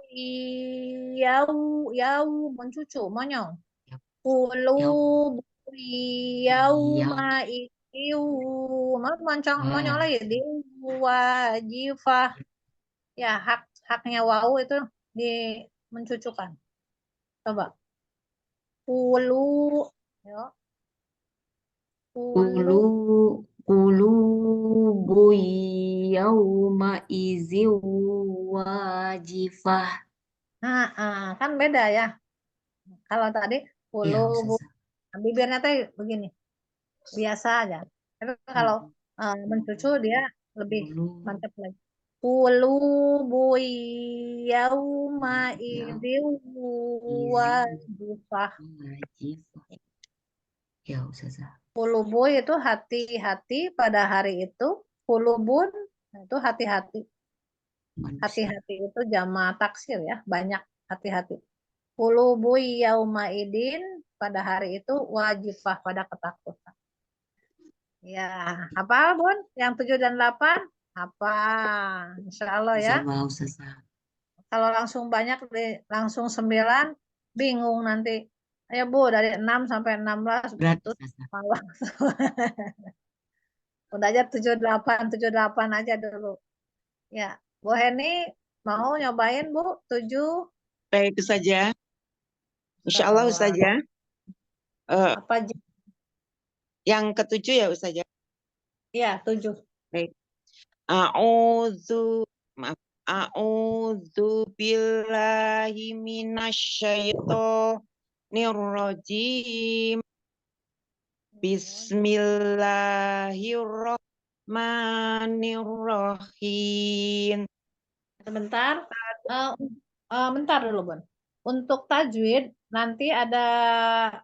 yau mencucu monyong. Kulubu yauma idziu monyong lagi di wajifah. Ya, haknya wau itu di mencucukan. Coba. Kulu. Yuk. Kulu. Kulubu yauma'izin wajifah. Kan beda ya. Kalau tadi Ya, qulubu, Ustazah. bibirnya teh begini, biasa aja. Tapi kalau mencucu dia lebih Qulu mantap lagi. Qulubu yauma idzin wajifah. wajifah. Ya, Ustazah. Qulubu itu hati-hati pada hari itu. Qulubun itu hati-hati. Manusia. Hati-hati itu jama taksir ya, banyak hati-hati. Qulubu yauma idin pada hari itu wajifah, pada ketakutan. Ya, apa Bun? Yang 7 dan 8? Apa? Insya Allah ya. Sama Ustazah. Kalau langsung banyak, langsung 9, bingung nanti. Ayo Bu, dari 6 sampai 16 Berat, begitu. Ustazah. Udah aja 78 aja dulu. Ya, Bu Heni mau nyobain Bu 7? Baik, itu saja. Insya Allah. Allah Ustazah. Apa Yang ketujuh ya Ustazah. Iya, 7. Baik. A'udzu billahi minasyaitonir rajim. Bismillahirrahmanirrahim. Sebentar. Bentar dulu, Bun. Untuk tajwid nanti ada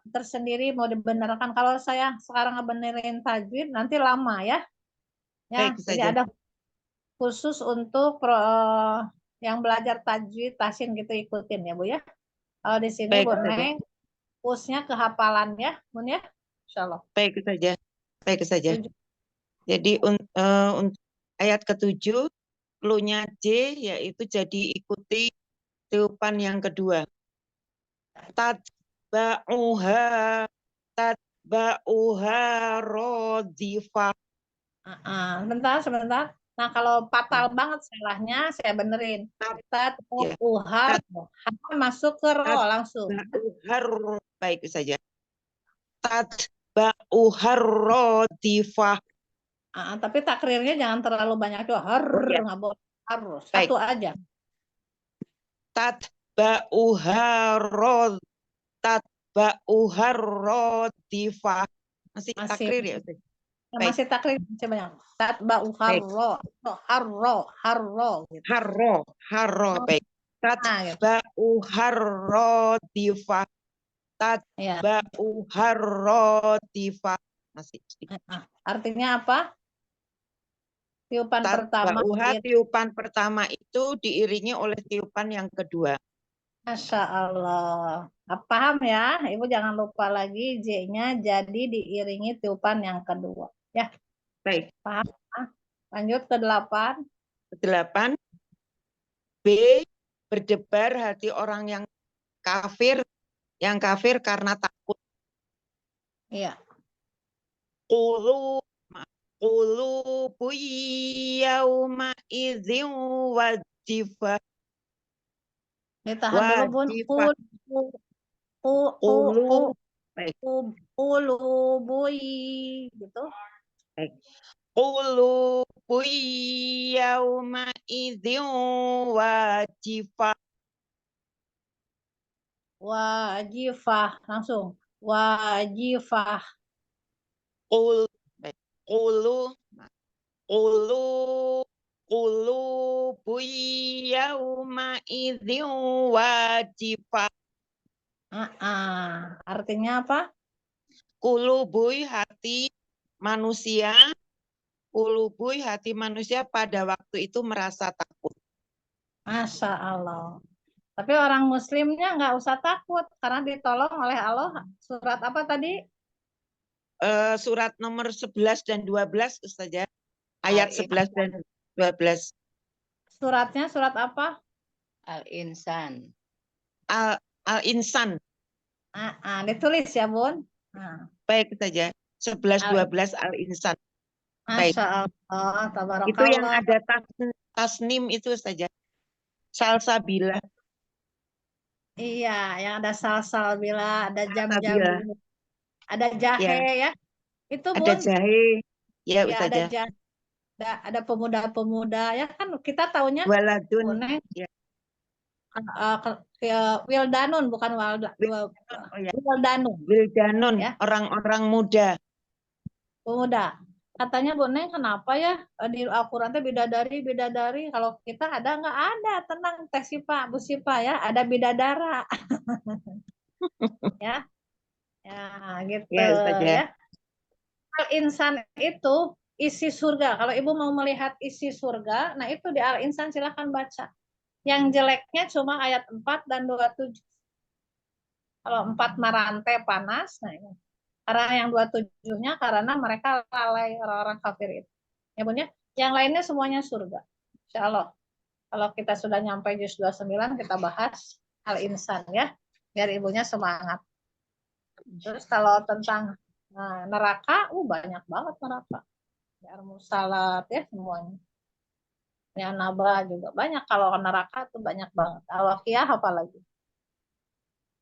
tersendiri mau dibenarkan. Kalau saya sekarang ngebenerin tajwid nanti lama ya. Ya, Baik, jadi Ustazah. ada khusus untuk yang belajar tajwid, tahsin gitu ikutin ya, Bu ya. Kalau di sini Baik, Bu Ustazah. Neng khususnya kehafalan ya, Bun ya. Insyaallah. Baik, Ustazah. Baik, Ustazah. 7. Jadi untuk ayat ketujuh, cluenya J yaitu jadi ikuti tiupan yang kedua. Tatba'uha rodifah. Sebentar. Nah, kalau fatal banget salahnya saya benerin. Tatba'uha, masuk ke ro langsung. Baik saja. Tatba'uha rodifah. Tapi takrirnya jangan terlalu banyak juga. Nggak boleh. Harus satu aja. Tatba'uha rodifah. Masih takrir ya Ustaz? Masih takrir masih banyak. Tatba'uha harro gitu. Harro baik. Tatba'uha rodifah. Tatba'uha rodifah. Masih sedikit. Artinya apa? Tiupan pertama. Tiupan pertama itu diiringi oleh tiupan yang kedua. Masya Allah. Paham ya? Ibu jangan lupa lagi J-nya jadi diiringi tiupan yang kedua. Ya. Baik. Paham? Lanjut ke 8. 8. B. Berdebar hati orang yang kafir karena takut. Iya. Qulubu yauma idzin wajifah. Ditahan dulu, Bun. Qulubu gitu. Baik. Qulubu yauma idzin wajifah. Wajifah langsung. Wajifah. Qulubu yauma idzin wajifah. Artinya apa? Qulubuy hati manusia. Qulubuy hati manusia pada waktu itu merasa takut. Masya Allah. Tapi orang muslimnya nggak usah takut karena ditolong oleh Allah. Surat apa tadi? Surat nomor 11 dan 12 Ustazah. Ayat 11 dan 12. Suratnya surat apa? Al-Insan. Al-Insan. Ditulis ya, Bun. Baik saja. 11-12 Al-Insan. Masya Allah. Tabarakallah. Itu yang ada tasnim itu saja. Salsabila. Iya, yang ada salsabila, ada jam-jam, ada jahe ya. Itu Bun. Ada jahe. Ya, ada jahe. Ada pemuda-pemuda ya kan kita taunya Waladun. Bone Ya. Wildanun bukan Oh ya. Wildanun Wildanun, ya orang-orang muda. pemuda. Katanya Bone kenapa ya di Al-Quran teh bidadari bidadari kalau kita ada nggak ada tenang Teh Sipa Bu Sipa ya ada bidadara ya ya gitu Ya, Ustazah. ya. Al-Insan itu isi surga. Kalau Ibu mau melihat isi surga, nah itu di Al-Insan silahkan baca. Yang jeleknya cuma ayat 4 dan 27. Kalau 4 marante panas, nah ini. Karena yang 27-nya karena mereka lalai orang-orang kafir itu. Ya punya, yang lainnya semuanya surga. Insya Allah. Kalau kita sudah nyampe juz 29, kita bahas Al-Insan ya. Biar ibunya semangat. Terus kalau tentang neraka, banyak banget neraka. Ya, Al-Mursalat ya semuanya. Ya Naba juga banyak. Kalau neraka tuh banyak banget. Al-Waqiah apalagi.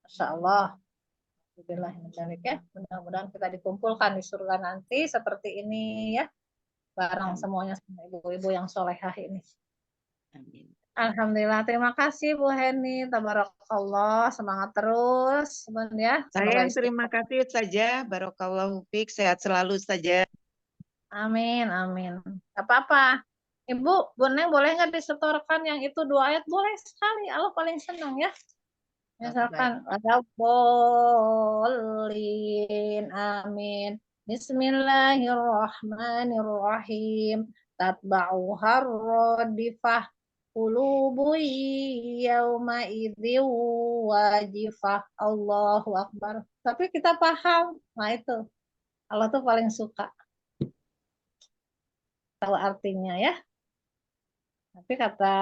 Masya Allah. Alhamdulillah ya. Mudah-mudahan kita dikumpulkan di surga nanti seperti ini ya. Bareng semuanya sama ibu-ibu yang solehah ini. Amin. Alhamdulillah. Terima kasih Bu Heni. Tabarakallah. Semangat terus. Ya. Saya yang terima kasih saja. Barakallahu fiik. Sehat selalu saja. Amin. Amin. Gak apa-apa. Ibu, Bu Neng boleh nggak disetorkan yang itu 2 ayat? Boleh sekali. Allah paling senang ya. Misalkan ada bolin, amin. Bismillahirrahmanirrahim. Tatba'uha radifah. Qulubu yauma idzi wajifah. Allahu Akbar. Tapi kita paham. Nah itu. Allah tuh paling suka. Tahu artinya ya. Tapi kata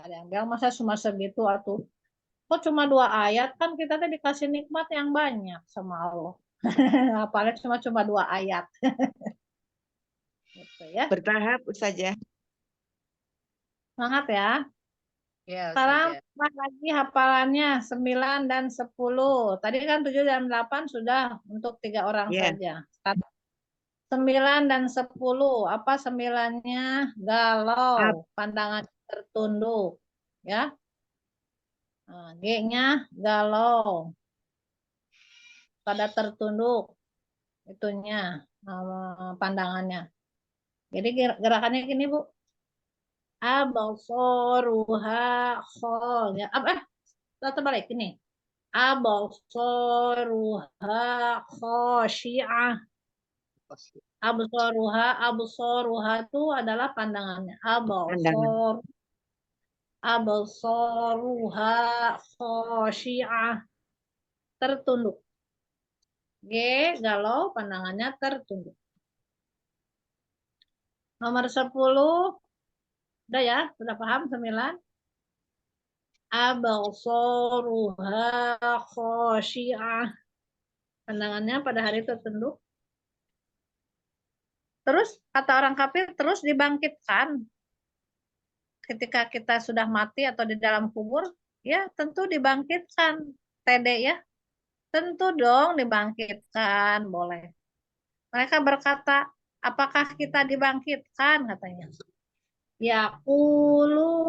ada yang bilang masa cuma segitu atau kok cuma 2 ayat kan kita tadi dikasih nikmat yang banyak sama Allah. Apalagi cuma 2 ayat. Gitu ya. Bertahap saja. Semangat ya. Ya, Sekarang Ustazah. lagi hafalannya 9 dan 10. Tadi kan 7 dan 8 sudah untuk 3 orang Ya. saja. 9 dan 10. Apa 9-nya? Galau, pandangan tertunduk. Ya. G-nya galau. Pada tertunduk itunya pandangannya. Jadi gerakannya gini Bu. Absaruha khol. Terbalik ini. Absaruha khosyi'ah. Absaruha itu adalah pandangannya. Absaruha khosyi'ah. Tertunduk. G, galau, pandangannya tertunduk. Nomor 10, udah ya, sudah paham 9? Absaruha khosyi'ah. Pandangannya pada hari tertunduk. Terus kata orang kafir terus dibangkitkan. Ketika kita sudah mati atau di dalam kubur, ya tentu dibangkitkan. TD ya. Tentu dong dibangkitkan, boleh. Mereka berkata, apakah kita dibangkitkan katanya. Yaquluna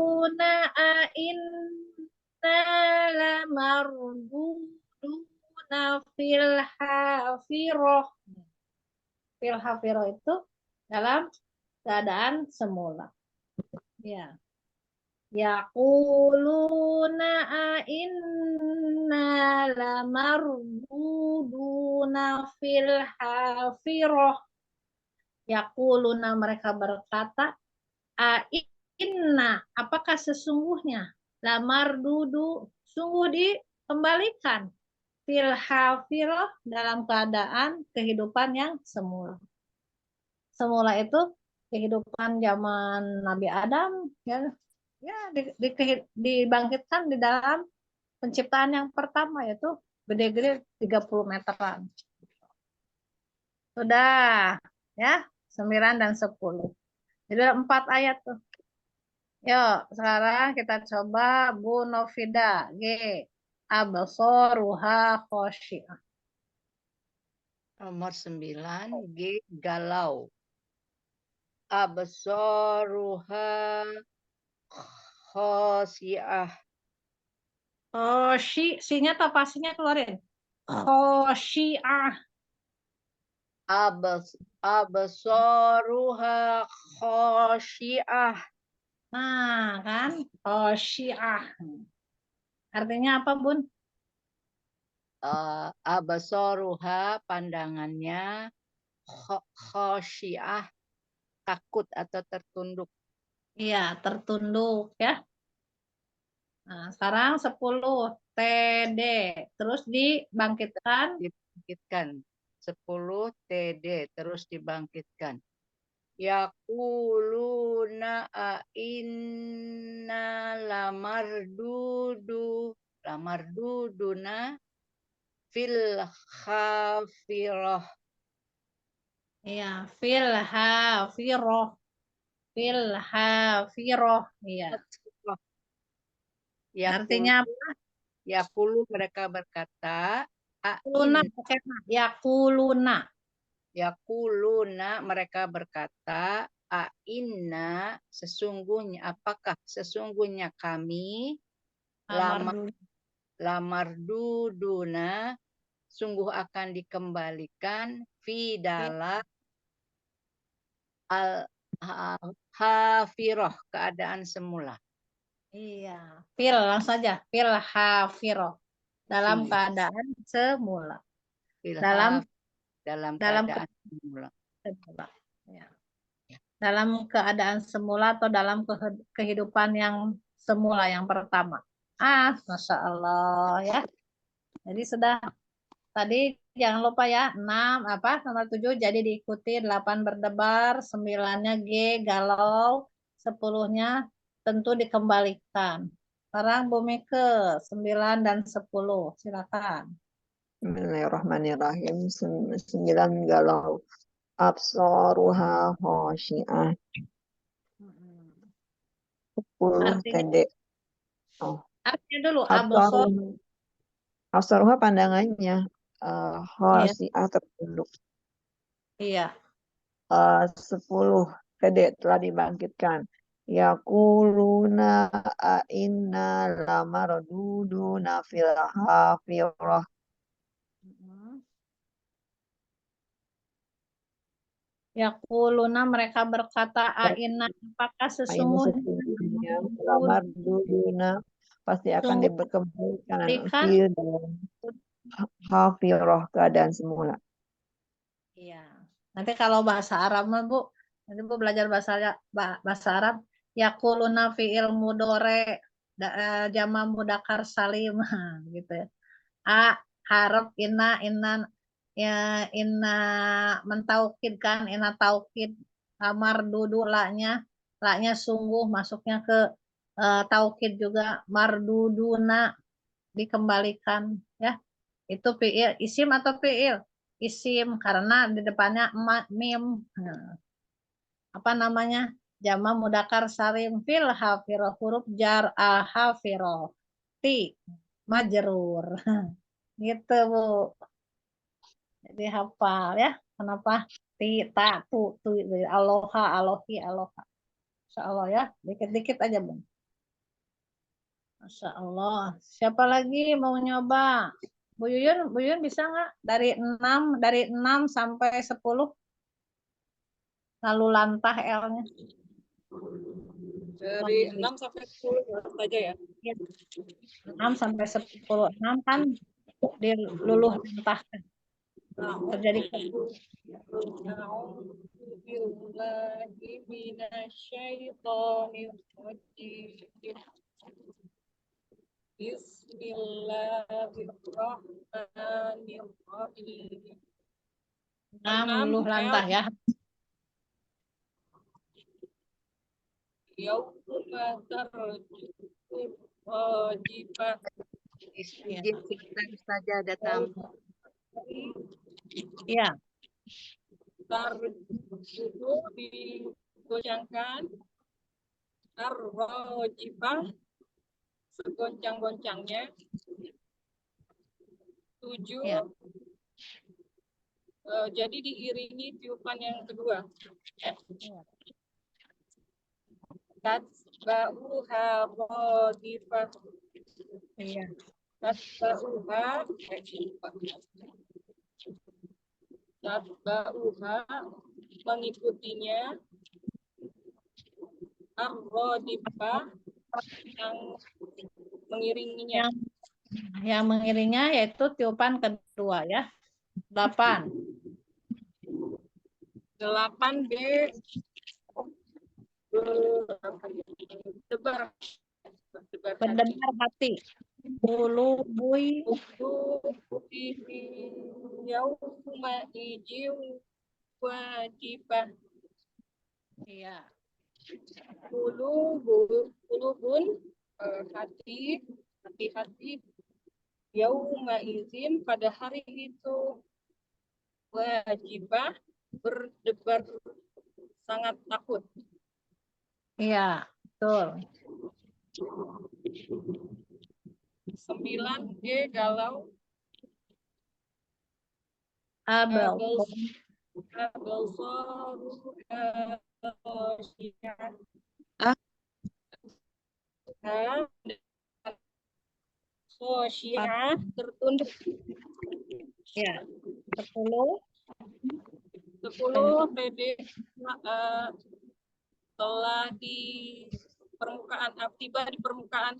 inna lamarduduna fil hafirah. Fil hafirah itu dalam keadaan semula. Ya. Yaquluna inna lamarduduna fil hafirah. Yaquluna mereka berkata, inna, apakah sesungguhnya lamardudu sungguh dikembalikan fil hafirah dalam keadaan kehidupan yang semula. Semula itu kehidupan zaman Nabi Adam ya dibangkitkan di dalam penciptaan yang pertama yaitu gede-gede 30 meteran. Sudah ya 9 dan 10. Jadi ada 4 ayat tuh. Yuk, sekarang kita coba Bu Novida. G. Absaruha khosyi'ah. Nomor 9, G, galau. absaruha khasi'ah. Oh, si-nya atau pasinya keluarin. Khosyi'ah. Absaruha khasyi'ah. Nah, kan? Khosyi'ah. Artinya apa, Bun? Absaruha pandangannya, khasyi'ah takut atau tertunduk. Iya, tertunduk ya. Nah, sekarang 10 TD. Terus dibangkitkan. Dibangkitkan. 10 TD terus dibangkitkan. Yaquluna inna lamarduduna fil khafirah. Iya, fil hafiroh. Fil hafiroh. Iya. Artinya apa? Yaqulu mereka berkata, Kuluna, yakuluna. Yaquluna mereka berkata, inna sesungguhnya, apakah sesungguhnya kami lamarduduna sungguh akan dikembalikan fi dalam al-hafirah keadaan semula. Iya, fil langsung saja. Fil hafiroh. Dalam keadaan semula. Dalam keadaan semula. Ya. Dalam keadaan semula atau dalam kehidupan yang semula yang pertama. Masya Allah ya. Jadi sudah tadi jangan lupa ya 6 nomor 7 jadi diikuti 8 berdebar, 9-nya G galau, 10-nya tentu dikembalikan. Sekarang Bu Mike 9 dan 10 silakan. Bismillahirrahmanirrahim. 9 galau. Absaruha khasyi'ah. 10 TD. Artinya dulu absor. Absaruha pandangannya. Khasyi'ah tertunduk. Iya. 10 TD telah dibangkitkan. Yaquluna inna lamarduduna fil hafirah. Yaquluna mereka berkata inna apakah sesungguhnya lamarduduna pasti akan dikembalikan fil dalam hafirah keadaan semula. Iya. Nanti kalau bahasa Arab mah Bu, nanti Bu belajar bahasa Arab, yaquluna fi'il mudhari jama mudzakkar salim gitu ya. Harap inna ya inna mentaukid kan, inna taukid kamar dudu laknya sungguh masuknya ke taukid juga marduduna dikembalikan ya. Itu fi'il isim atau fi'il? Isim karena di depannya mim. Apa namanya? Jama mudzakkar salim fil hafirah huruf jar hafirah ti majrur. Gitu Bu. Jadi hafal ya. Kenapa? Ti ta tu aloha alohi aloha. Masya Allah ya. Dikit-dikit aja Bun. Masya Allah. Siapa lagi mau nyoba? Bu Yuyun bisa nggak dari 6 sampai 10? Lalu lantah L-nya. Dari 6 sampai 10 saja ya. 6 sampai 10. 6 kan diluluh lantah. Terjadi Bismillahirrahmanirrahim. 6 luluh lantah ya. Yauma tarjuful wajibah. Izin sebentar saja ada tamu. Iya. Tarjufu digoncangkan. Ar-rajibah segoncang-goncangnya. 7 Ya. Jadi diiringi tiupan yang kedua. Ya. tatba'uha radifah. Iya. Tatba'uha mengikutinya ar-radifah yang mengiringinya. Yang mengiringnya yaitu tiupan kedua ya. 8. 8B Berdebar hati. Bulu bui yauma ijin wajibah. Iya. Kulubun hati yauma izin pada hari itu wajibah berdebar sangat takut. Iya, betul. 9G galau. Abel. Khosyi'ah tertunduk. Ya. 10. 10 PD telah di permukaan tiba di permukaan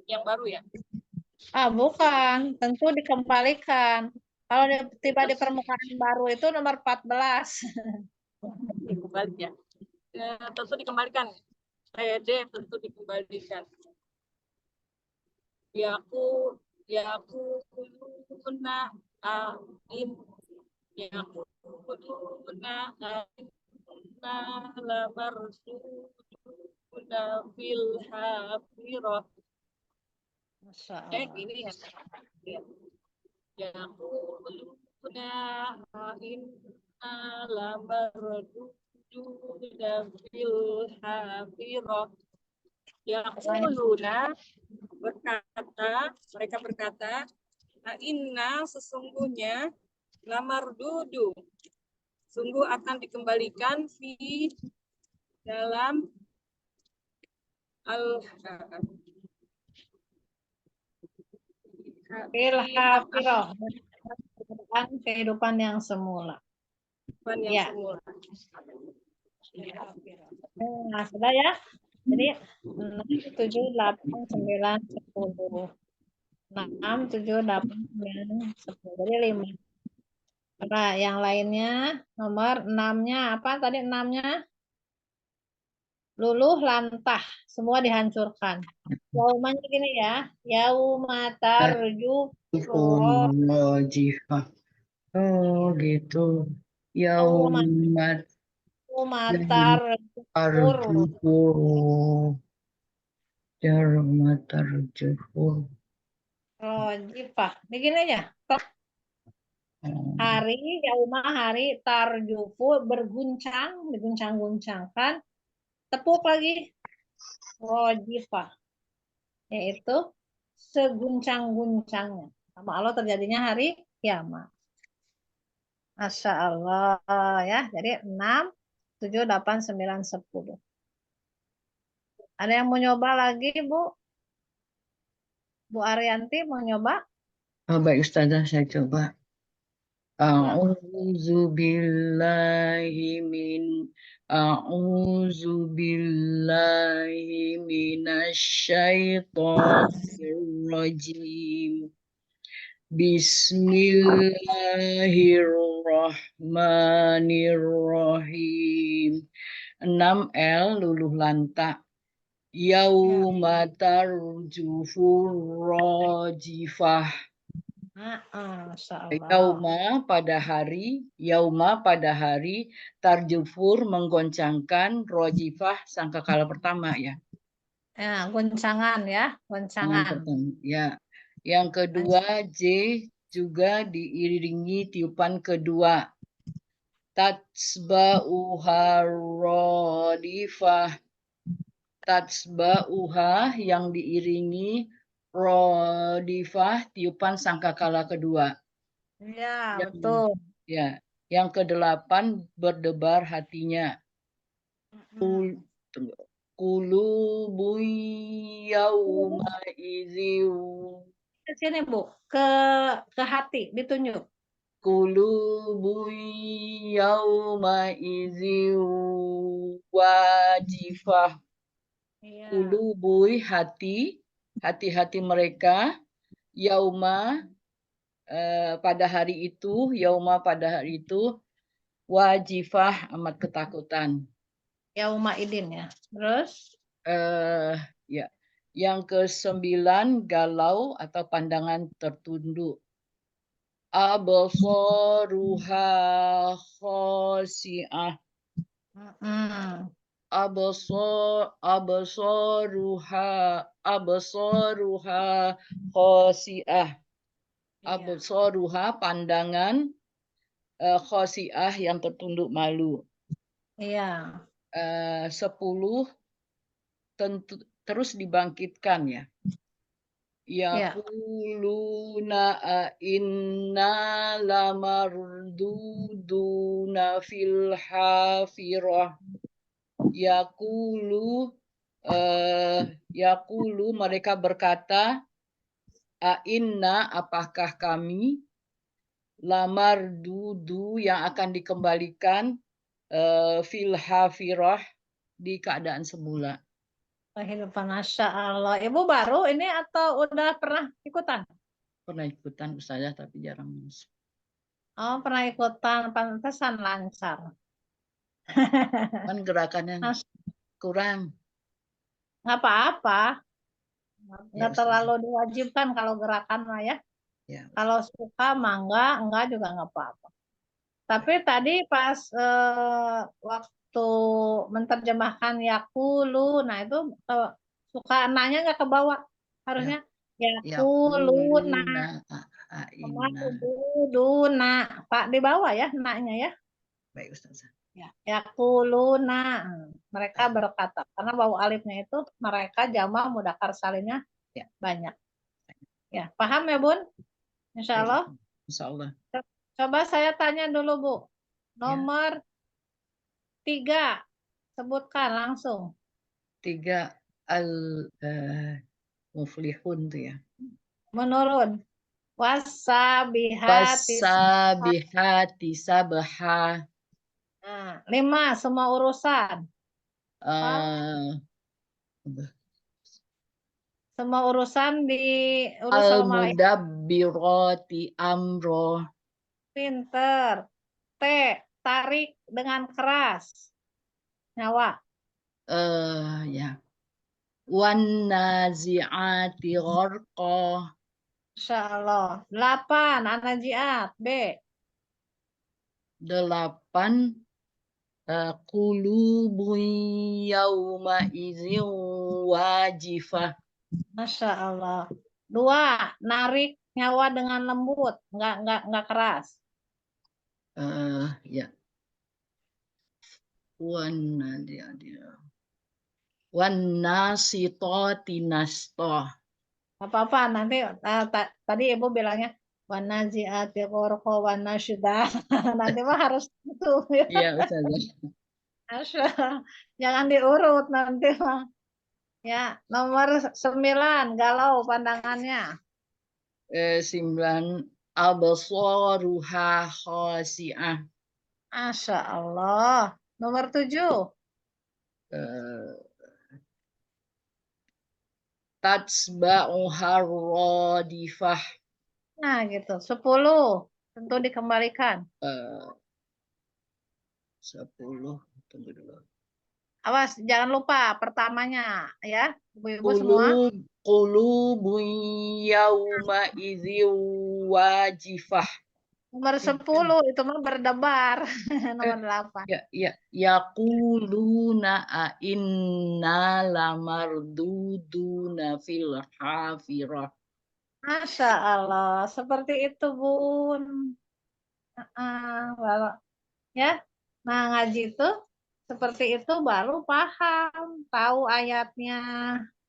yang baru ya. Bukan, tentu dikembalikan. Kalau tiba di permukaan baru itu nomor 14. Dikembali ya. Tentu dikembalikan. PD tentu dikembalikan. Yaku kuna in yakuluna inna lamarsuduna fil hafirah. Masya Allah. Ini ya. Yakuluna inna lamarsuduna fil hafirah. Yakuluna mereka berkata, inna sesungguhnya lamardudu sungguh akan dikembalikan di dalam Hafirah. Kehidupan yang semula. Ya. Nah, sudah ya. Jadi 6, 7, 8, 9, 10. 6, 7, 8, 9, 10. Jadi 5. Nah, yang lainnya nomor 6-nya apa tadi 6-nya? Luluh lantah. Semua dihancurkan. Yaumanya gini ya. Yaumatarju Rajifah. Oh gitu. Yaumat arjufur. Yaumatarjufur. Rojifah. Begini aja. Hari, yauma hari, tarjufu berguncang, diguncang-guncangkan. Tepuk lagi. Rojifah. Yaitu seguncang-guncangnya. Sama Allah terjadinya hari kiamat. Masya Allah ya. Jadi 6, 7, 8, 9, 10. Ada yang mau nyoba lagi, Bu? Bu Arianti mau nyoba? Baik Ustazah, saya coba. A'udzu billahi minasyaitonir rajim. Bismillahirrahmanirrahim. 6L luluh lantak. Yauma tarjufur rajifah. Yauma pada hari tarjufur menggoncangkan rojifah sangkakala pertama ya. Ya, goncangan ya, goncangan. Ya. Yang kedua J juga diiringi tiupan kedua. Tatsba'uha radifah. Tatsba'uha yang diiringi rodifah tiupan sangkakala kedua. Ya, betul. Ya, yang ke-8 berdebar hatinya. Kul- tunggu. Qulubun yawma idziu. Ke sini Bu, ke hati ditunjuk. Qulubun yawma idziu wajifah. Iya. Qulubuy hati-hati mereka yauma pada hari itu, yauma pada hari itu wajifah amat ketakutan. Yauma idin ya. Terus Ya. Yang ke-9 galau atau pandangan tertunduk. Absaruha khasi'ah. Absaruha khasi'ah. Absaruha pandangan khasi'ah yang tertunduk malu. iya. 10 tentu terus dibangkitkan ya. Yaquluna inna lamarduduna fil hafirah. Yaqulu mereka berkata inna apakah kami lamardudu yang akan dikembalikan fil hafirah di keadaan semula. Kehidupan Masya Allah. Ibu baru ini atau udah pernah ikutan? Pernah ikutan Ustazah tapi jarang masuk. Oh, pernah ikutan, pantesan lancar. Kan gerakannya kurang. Nggak apa-apa. Nggak Ya, terlalu diwajibkan kalau gerakan lah ya. Ya. Kalau suka mangga, enggak juga nggak apa-apa. Tapi tadi pas waktu menerjemahkan yakulu, nah itu suka nanya nggak ke bawah. Harusnya yakuluna, duna. Pak di bawah ya, naknya ya. Baik Ustazah. Ya, yakuluna. Mereka berkata, karena bau alifnya itu mereka jama mudzakkar salimnya banyak. Ya, paham ya Bun? Insya Allah. Insya Allah. Coba saya tanya dulu Bu. Nomor 3. Sebutkan langsung. 3 muflihun tuh ya. Menurun. Wasabihati. Wasabihati sabha. Nah, 5. Semua urusan. Semua urusan diurus sama malaikat. Al-mudabbirati amro. Pinter. T. Tarik dengan keras. Nyawa. Ya. Wan nazi'ati gharqa. Insya Allah. 8. Anajiat. B. 8 qulubun yawma idzin wajifah. Masya Allah. 2. Narik nyawa dengan lembut. Nggak keras. Ya. Wan nasitati nasta. Apa-apa nanti tadi Ibu bilangnya wanaziati ghorqa wanasydah. Nanti mah harus itu. Iya, Ustazah. Jangan diurut nanti mah. Ya, nomor 9 galau pandangannya. 9 absaruha khasi'ah. Masya Allah. Nomor 7. Tatsba'uha radifah. Nah, gitu. 10. Tentu dikembalikan. 10. Tunggu dulu. Awas, jangan lupa pertamanya ya. Ibu-ibu semua. Qulubun yawma idzin wajifah. Nomor 10 itu mah berdebar. Nomor 8. Ya. Yaquluna inna lamarduduna fil hafirah. Masya Allah, seperti itu Bun. Ya, nah ngaji itu seperti itu baru paham, tahu ayatnya,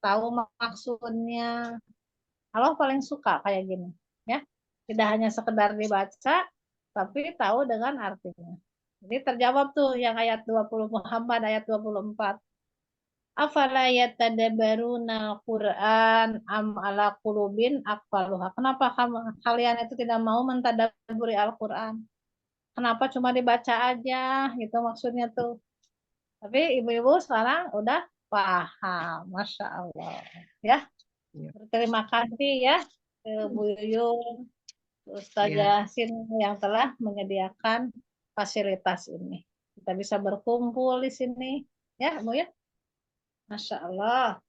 tahu maksudnya. Allah paling suka kayak gini, ya. Tidak hanya sekedar dibaca, tapi tahu dengan artinya. Jadi terjawab tuh yang ayat 20 Muhammad ayat 24. Afala yatadabbaruna Qur'an am ala qulubin aqfaluha. Kenapa kalian itu tidak mau mentadabburi Al-Qur'an? Kenapa cuma dibaca aja gitu maksudnya tuh. Tapi ibu-ibu sekarang udah paham. Masya Allah. Ya, Ya. berterima kasih ya ke Bu Yuyun, Ya. Ustazah Sin yang telah menyediakan fasilitas ini. Kita bisa berkumpul di sini. Ya, Bu ya. Masya Allah.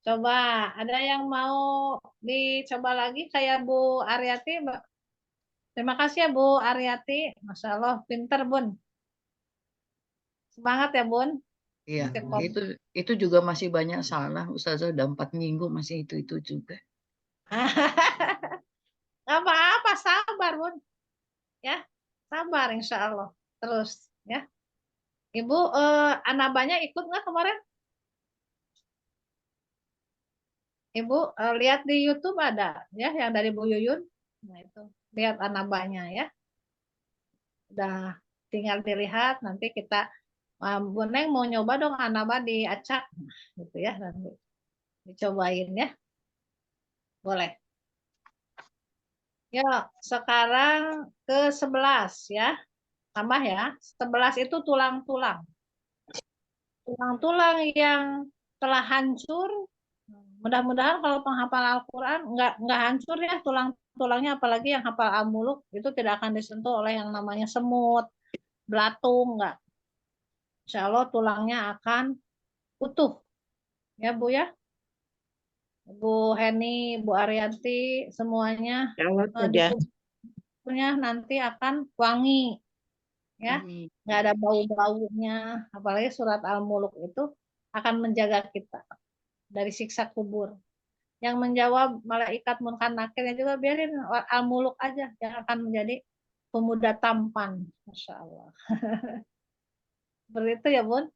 Coba, ada yang mau dicoba lagi kayak Bu Aryati, Mbak? Terima kasih ya Bu Aryati. Masya Allah, pinter Bun. Semangat ya Bun. Iya, Istiqomah. itu juga masih banyak salah. Ustazah udah 4 minggu masih itu juga. Gak apa-apa, sabar Bun. Ya, sabar insya Allah. Terus ya. Ibu, Anabanya ikut nggak kemarin? Ibu lihat di YouTube ada ya yang dari Bu Yuyun. Nah itu, lihat Anabanya ya. Udah tinggal dilihat nanti kita Bu Neng mau nyoba dong Anaba di acak gitu ya nanti dicobain ya. Boleh. Ya, sekarang ke 11 ya. Tambah ya. 11 itu tulang-tulang. Tulang-tulang yang telah hancur. Mudah-mudahan kalau penghafal Al-Quran nggak hancur ya tulang-tulangnya, apalagi yang hafal Al-Muluk itu tidak akan disentuh oleh yang namanya semut, belatung, nggak. Insya Allah tulangnya akan utuh. Ya Bu ya. Bu Heni, Bu Arianti, semuanya Ya Allah di saja. tubuhnya nanti akan wangi. Ya, nggak ada bau-baunya. Apalagi surat Al-Muluk itu akan menjaga kita dari siksa kubur. Yang menjawab malaikat Munkar Nakirnya juga biarin Al-Muluk aja yang akan menjadi pemuda tampan. Masya Allah. Seperti itu ya Bun.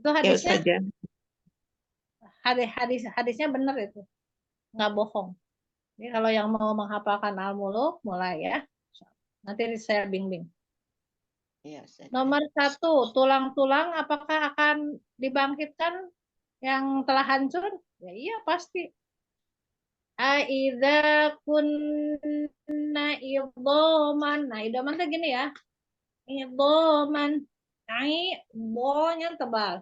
Itu Ya hadisnya, saja. hadisnya benar itu, nggak bohong. Jadi kalau yang mau menghafalkan Al-Muluk mulai ya. Nanti saya bimbing. Ya, Ustaz. Nomor 1, tulang-tulang apakah akan dibangkitkan yang telah hancur? Ya iya pasti. Aidza kunna idhaman. Nah, idhaman tuh gini ya. Idhaman. Bo-nya tebal.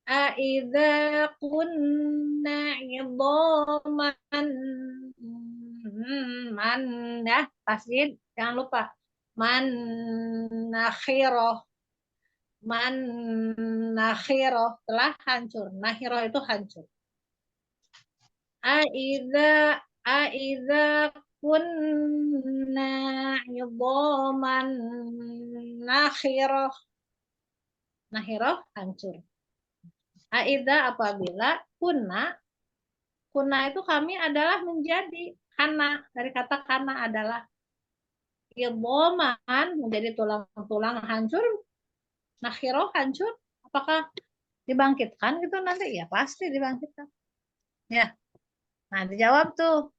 Aidza kunna idhaman. Man ya, tasjid. Jangan lupa. Man nakhiroh. Man nakhiroh telah hancur. Nakhiroh itu hancur. Aidza kunna idhaman nakhiroh. Nakhiroh hancur. Aidza apabila kunna itu kami adalah menjadi kana, dari kata kana adalah idhaman menjadi tulang-tulang hancur. Nakhiroh hancur. Apakah dibangkitkan gitu nanti? Ya pasti dibangkitkan. Ya. Nah, dijawab tuh.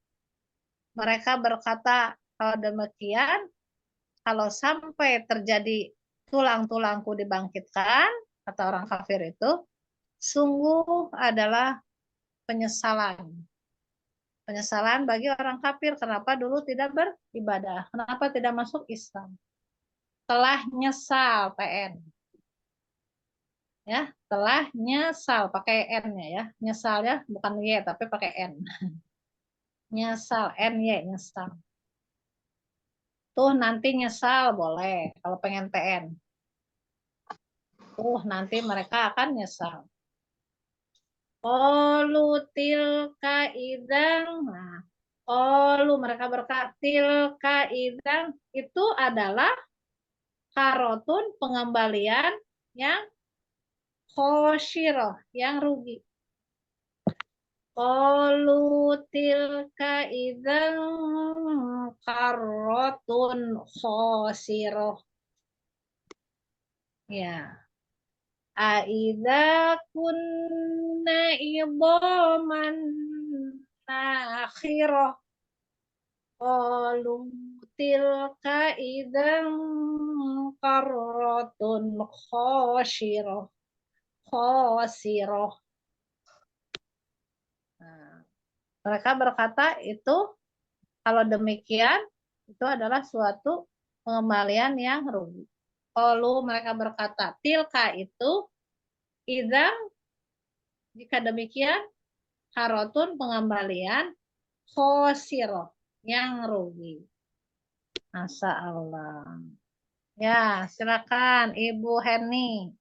Mereka berkata, kalau demikian, kalau sampai terjadi tulang-tulangku dibangkitkan, kata orang kafir itu, sungguh adalah penyesalan. Penyesalan bagi orang kafir, kenapa dulu tidak beribadah, kenapa tidak masuk Islam. Telah nyesal, PN. Ya, telah nyesal, pakai N-nya ya. Nyesalnya bukan Y, tapi pakai N. Nyesal, N-Y, nyesal. Tuh nanti nyesal boleh kalau pengen TN. Tuh nanti mereka akan nyesal. Qalu tilka idang. Nah, qalu mereka berkata tilka idang itu adalah karotun pengembalian yang khosirah, yang rugi. Qalu tilka idang karotun khosirah. Ya. Aidza kunna idhaman nakhirah qalu tilka idzan qarratun khasirah. Khasirah. Nah, mereka berkata itu kalau demikian itu adalah suatu pengembalian yang rugi. Kalau mereka berkata tilka itu idzan, jika demikian karotun pengembalian khosiro yang rugi. Masya Allah. Ya, silakan Ibu Heni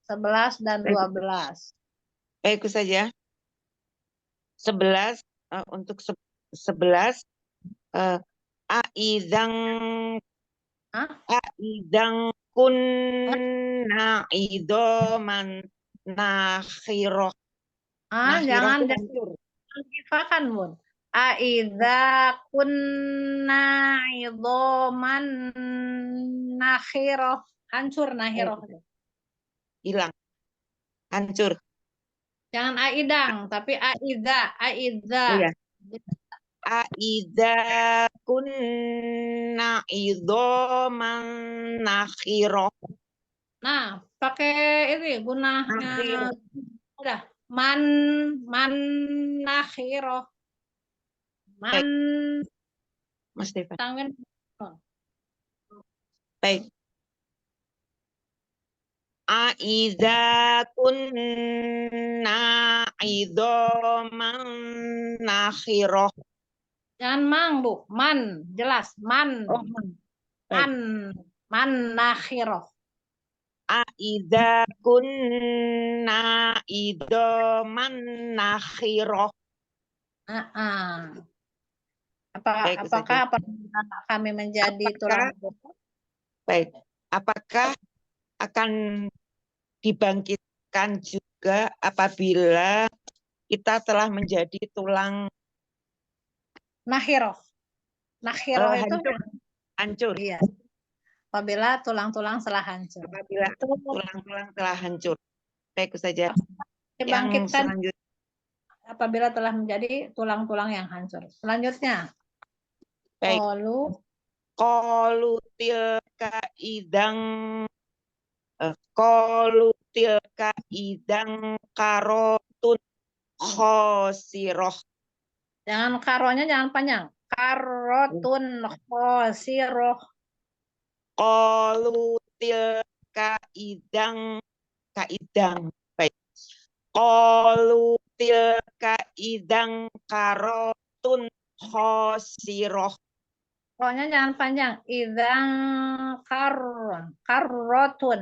11 dan 12. Baik saja. 11 untuk 11 aidang kunna idoman nakhiroh. Jangan hancur. difakan, Bun. Aidza kunna idhoman nakhiroh. Hancur nakhiroh. Hilang. Hancur. Jangan aidang, tapi aidza. Oh ya. Aidza kunna idhoman nakhiroh. Nah, pakai ini gunanya udah man nakhiroh. Man Mas Stefan. tanwin. Baik. Aidza kunna idhoman nakhiroh. Jangan mang, Bu. Man, jelas. Man. Oh, Man nakhiroh. Aidza kunna idhoman nakhiroh. Apakah kami menjadi tulang rusuk? Baik. Apakah akan dibangkitkan juga apabila kita telah menjadi tulang nakhiroh? Nakhiroh itu hancur. Iya. Apabila tulang-tulang telah hancur. Apabila tulang-tulang telah hancur. Baik saja. Dibangkitkan Yang selanjutnya. Apabila telah menjadi tulang-tulang yang hancur. Selanjutnya. Baik. Qalu tilka idang karotun khosiroh. Jangan karonya jangan panjang. Karotun khosiroh. Qalu tilka idang kaidang. Baik. Qalu tilka idang karotun khosiroh. Pokoknya jangan panjang. Idang karotun.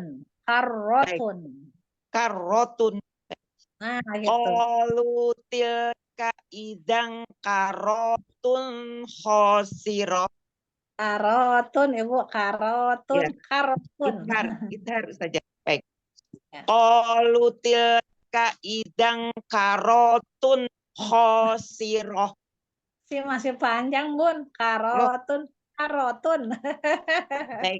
Nah, gitu. Qalu tilka idang karotun khosiroh. Karotun, Ibu. Karotun. Ya. Karotun. Idhar saja. Baik. Qalu tilka idang karotun khosiroh. Masih panjang, Bun. Karotun. Baik.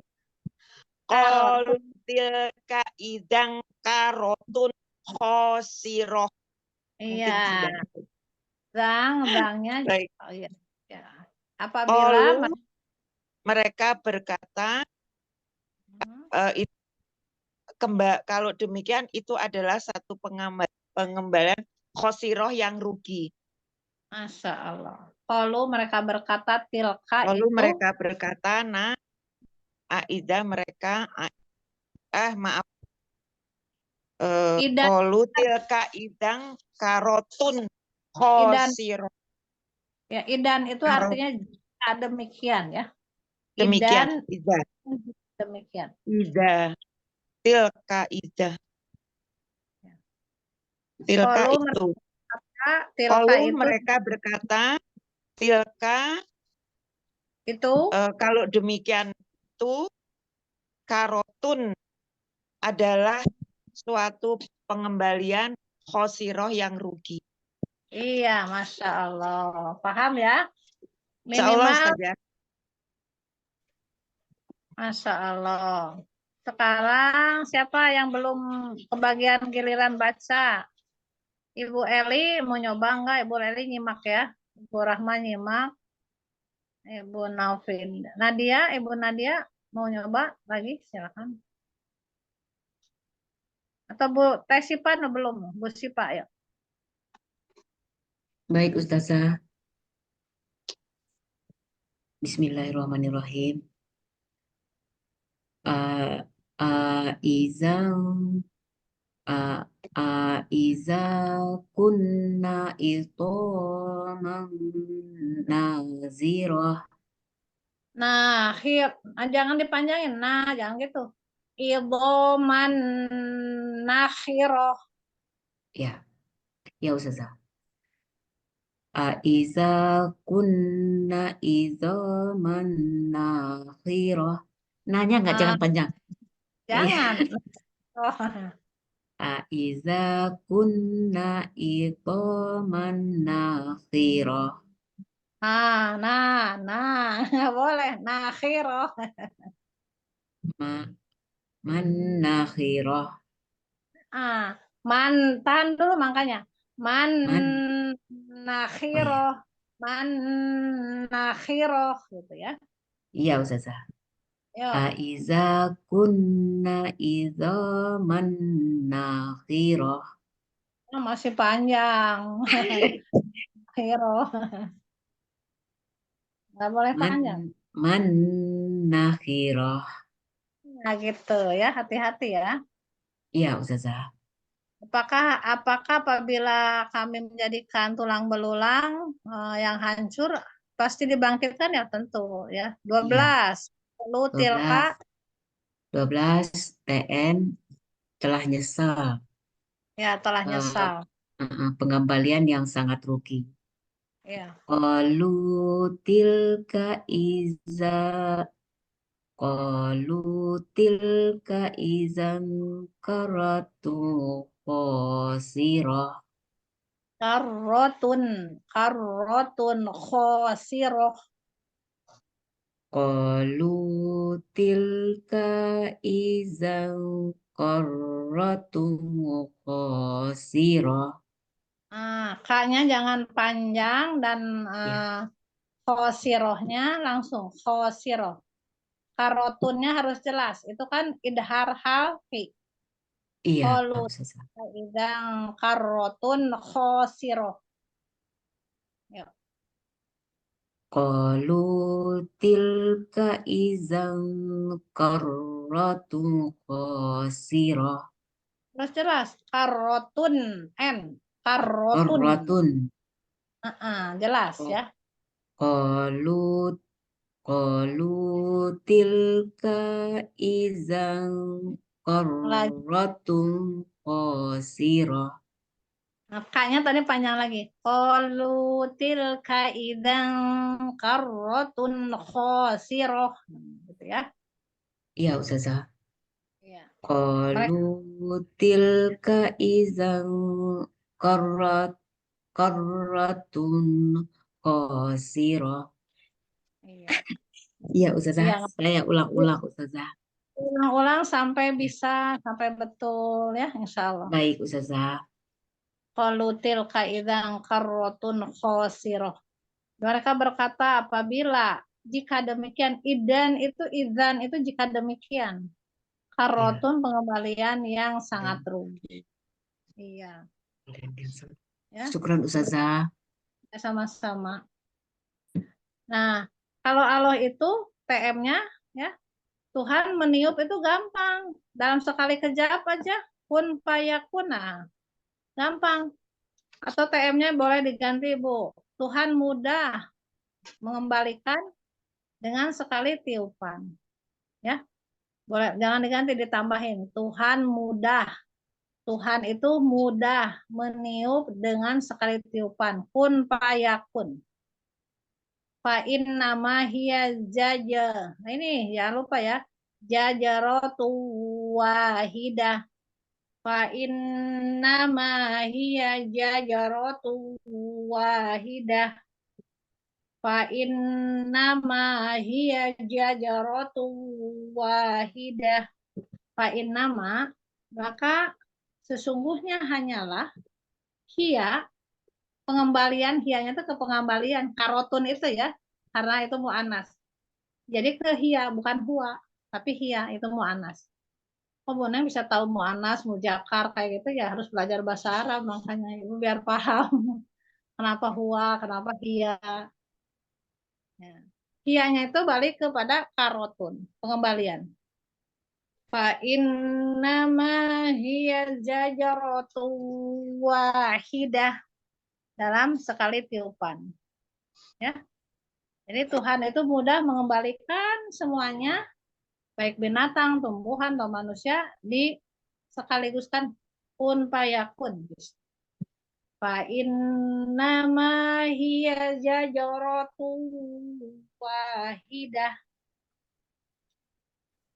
Qalu tilka idang karotun khosiroh. Iya. Bangnya. Baik. Oh, iya. Ya. Apabila mereka berkata kalau demikian itu adalah satu pengembalian khosiroh yang rugi. Masya Allah. Kalau mereka berkata tilka Lalu itu. mereka berkata aida mereka maaf. Qalu tilka idang karotun khosiroh. Ya, idan itu artinya demikian ya. Demikian. Ida. Demikian. Ida. Tilka ida. Tilka itu. Kalau mereka berkata tilka itu kalau demikian itu karotun adalah suatu pengembalian khosiroh yang rugi. Iya, Masya Allah. Paham ya? Minimal. Saja. Masya Allah. Sekarang siapa yang belum kebagian giliran baca? Ibu Eli mau nyoba enggak? Ibu Eli nyimak ya. Ibu Rahma nyimak. Ibu Naufin. Nadia, Ibu Nadia mau nyoba lagi? Silakan. Atau Bu Teh Sipa belum? Bu Sipa ya. Baik, Ustazah. Bismillahirrahmanirrahim. Izang Iza kunna idhaman nazirah. Nah, jangan dipanjangin. Nah, jangan gitu. Idhoman nakhiroh. Ya, ya Ustazah. Iza kunna idhaman nakhirah. Nanya nggak, Nah, jangan panjang. jangan. Oh. Iza kunna idhaman nakhirah. Nah, nggak boleh. Nakhiroh. Man nakhirah. Mantan dulu makanya. Man Man. Oh iya. nakhiroh. Man nakhiroh gitu ya. Iya Ustazah. Yuk. Iza kunna idhaman nakhirah. Masih panjang. Nakhiroh. Nggak boleh panjang. Man nakhirah. Nah gitu ya, hati-hati ya. Iya Ustazah. Apakah apabila kami menjadikan tulang belulang yang hancur pasti dibangkitkan ya tentu ya. 12. Lalu tilka 12 TN telah nyesal. ya telah nyesal. Pengembalian yang sangat rugi. Ya. Qalu tilka izan karatu khosirah. Karrotun khosiroh. Qalu tilka izan karatu khosirah. K-nya jangan panjang dan Ya. khosirohnya langsung khosiroh. Karotunnya harus jelas. Itu kan idhar halfi. Iya, Qalu Ustazah. idang karrotun khosiroh. Yuk. Qalu tilka izan karatu khosirah. Terus jelas karrotun n karrotun. Qarratun. Jelas ya. Qalu tilka izan qarratun khosirah. Nah, K-nya tadi panjang lagi. Qalu tilka idang karrotun khosiroh. Gitu ya. Iya, Ustazah. Iya. Qalu tilka izan qarratun khosirah. Iya. Iya, Ustazah. Iya. Saya ulang-ulang, Ustazah. Ulang-ulang sampai bisa, sampai betul ya, insya Allah. Baik, Ustazah. Qalu tilka idang karrotun khosiroh. Mereka berkata apabila jika demikian idzan itu jika demikian. Karrotun pengembalian yang sangat rugi. Iya. Ya, Syukran Ustazah. sama-sama. Nah, kalau Allah itu TM-nya ya, Tuhan meniup itu gampang. Dalam sekali kejap aja kun fayakuna. Gampang. Atau TM-nya boleh diganti, Bu. Tuhan mudah mengembalikan dengan sekali tiupan. Ya. Boleh jangan diganti, ditambahin. Tuhan mudah. Tuhan itu mudah meniup dengan sekali tiupan. Kun fayakun. Fa innama hiya jaja. Nah ini jangan lupa ya. Jajaratu wahidah. Fa innama hiya jajaratu wahidah. Fa innama hiya jajaratu wahidah. Fa innama, maka sesungguhnya hanyalah hiya, pengembalian hianya itu ke pengembalian karotun itu ya. karena itu mu'anas. Jadi ke hiya bukan huwa, tapi hiya itu mu'anas. Oh, Bu Neng bisa tahu mu'anas, mujakar kayak gitu ya harus belajar bahasa Arab, makanya Ibu biar paham kenapa huwa, kenapa hiya. Ya. Hiyanya itu balik kepada karotun, pengembalian. Fa innama hiya zajaratu wahidah, dalam sekali tiupan. Ya. Jadi Tuhan itu mudah mengembalikan semuanya, baik binatang, tumbuhan, atau manusia, di sekaliguskan kun payakun. Fa innama hiya zajaratu wahidah.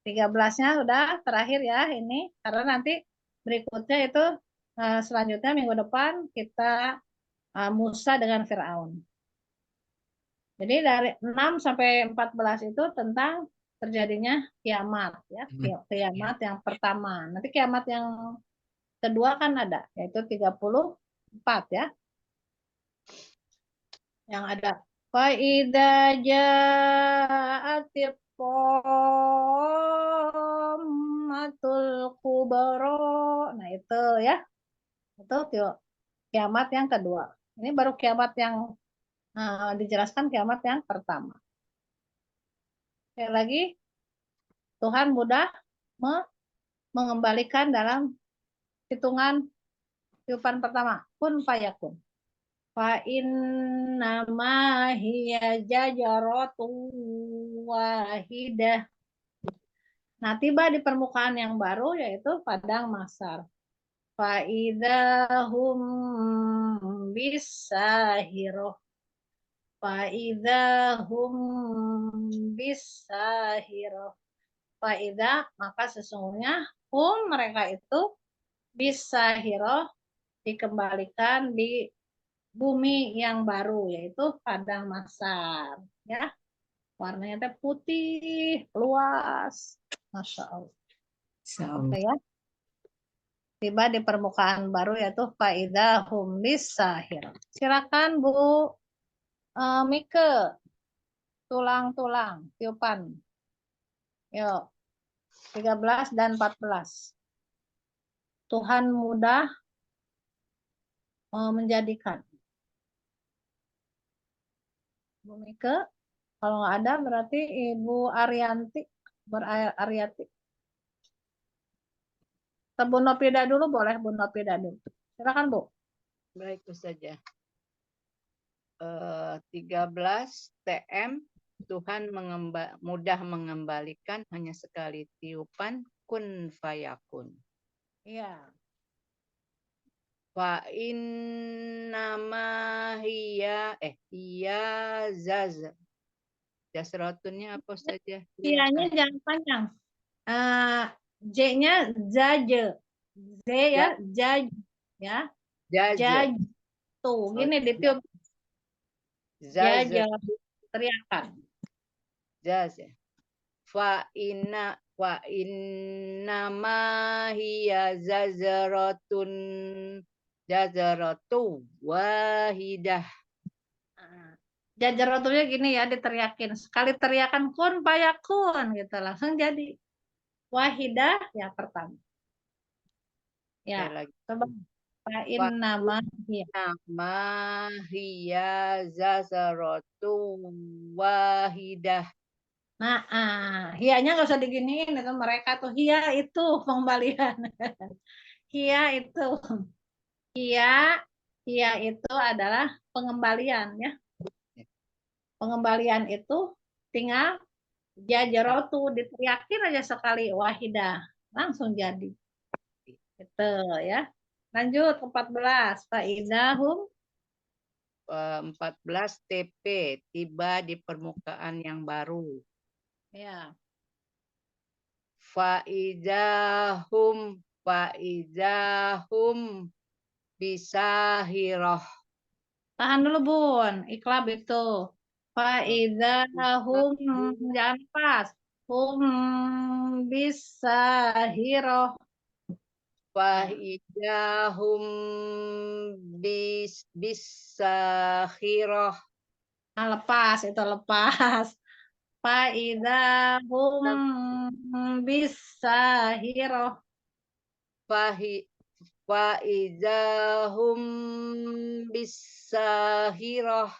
13-nya udah terakhir ya ini, karena nanti berikutnya itu selanjutnya minggu depan kita Musa dengan Firaun. Jadi dari 6 sampai 14 itu tentang terjadinya kiamat ya, kiamat yang pertama. Nanti kiamat yang kedua kan ada, yaitu 34 ya. Yang ada fa idza ja'atit qammatul kubra. Nah, itu ya. Itu kiamat yang kedua. Ini baru kiamat yang dijelaskan kiamat yang pertama. Sekali lagi, Tuhan mudah mengembalikan dalam hitungan tiupan pertama, kun fayakun. Fa innama hiya zajaratu wahidah. Nah, tiba di permukaan yang baru yaitu padang mahsyar. Fa idahum bisahiroh. Faidahum bisahiroh. Faidah, maka sesungguhnya mereka itu bisahiroh, dikembalikan di bumi yang baru, yaitu padang mahsyar. Ya, warnanya teh putih, luas, Masya Allah. Oke ya. Tiba di permukaan baru yaitu faidahum bisahiroh. Silakan Bu Mike, tulang-tulang, tiupan. Yuk, 13 dan 14. Tuhan mudah menjadikan. Bu Mike, kalau nggak ada berarti Ibu Arianti, Ariati. Bu Nopida dulu boleh, Bu Nopida dulu. Silakan Bu. Baik, itu saja. 13 TM, Tuhan mudah mengembalikan hanya sekali tiupan, kun fayakun. Iya. Fa innama hiya jasratunnya apa saja? Iyanya jangan panjang. J-nya zaje. Z ya, jaj. Ya. Jaj. Tuh, gini ditiup. Jaja, teriakan. Jaja. Fa innama hiya jazaratu wahidah. Jajaratunya gini ya, diteriakin. Sekali teriakan kun payakun gitu, langsung jadi. Wahidah ya pertama. Ya, coba. Fa innama hiya jazaratu wahidah. Nah, hianya nggak usah diginiin, itu mereka tuh hia itu pengembalian. Hia itu adalah pengembalian ya. Pengembalian itu tinggal jajarotu, diteriakin aja sekali wahidah, langsung jadi. Gitu ya. Lanjut ke 14. Faidahum 14 TP, tiba di permukaan yang baru. Ya. Faidahum bisahiroh. Tahan dulu Bun, iklab itu. Faidahum, jangan pas. Bisahiroh. Faidahum bisahiroh. Nah, lepas itu lepas. Faidahum bisahiroh. Faizahum bisahirah.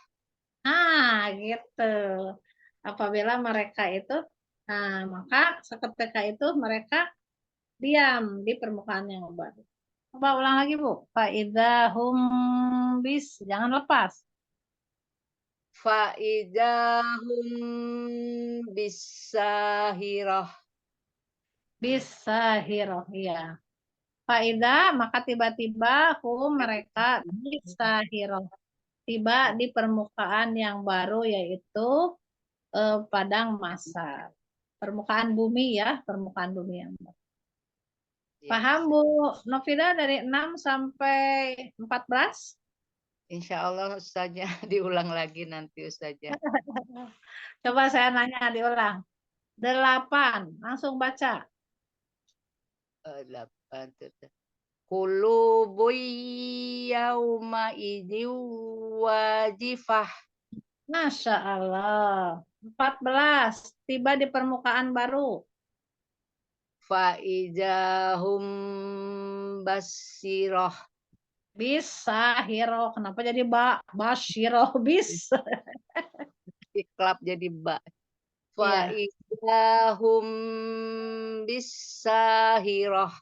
Nah, gitu. Apabila mereka itu, nah maka seketika itu mereka diam di permukaan yang baru. Coba ulang lagi, Bu. Faidahum jangan lepas. Faizahum bisahirah. Bisahiroh, ya. Faidah, maka tiba-tiba mereka bisahiroh. Tiba di permukaan yang baru, yaitu padang mahsyar. Permukaan bumi ya, permukaan bumi yang baru. Paham, Bu Novida, dari 6 sampai 14? Insya Allah Ustazah diulang lagi nanti Ustazah. Coba saya nanya, diulang. 8, langsung baca. 8. Qulubun yauma idin wajifah. Masya Allah. 14, tiba di permukaan baru. Faizahum basirah. Bisahiro. Kenapa jadi basyiro? Bis. Iklab jadi ba. Iya. Faizahum bisahirah.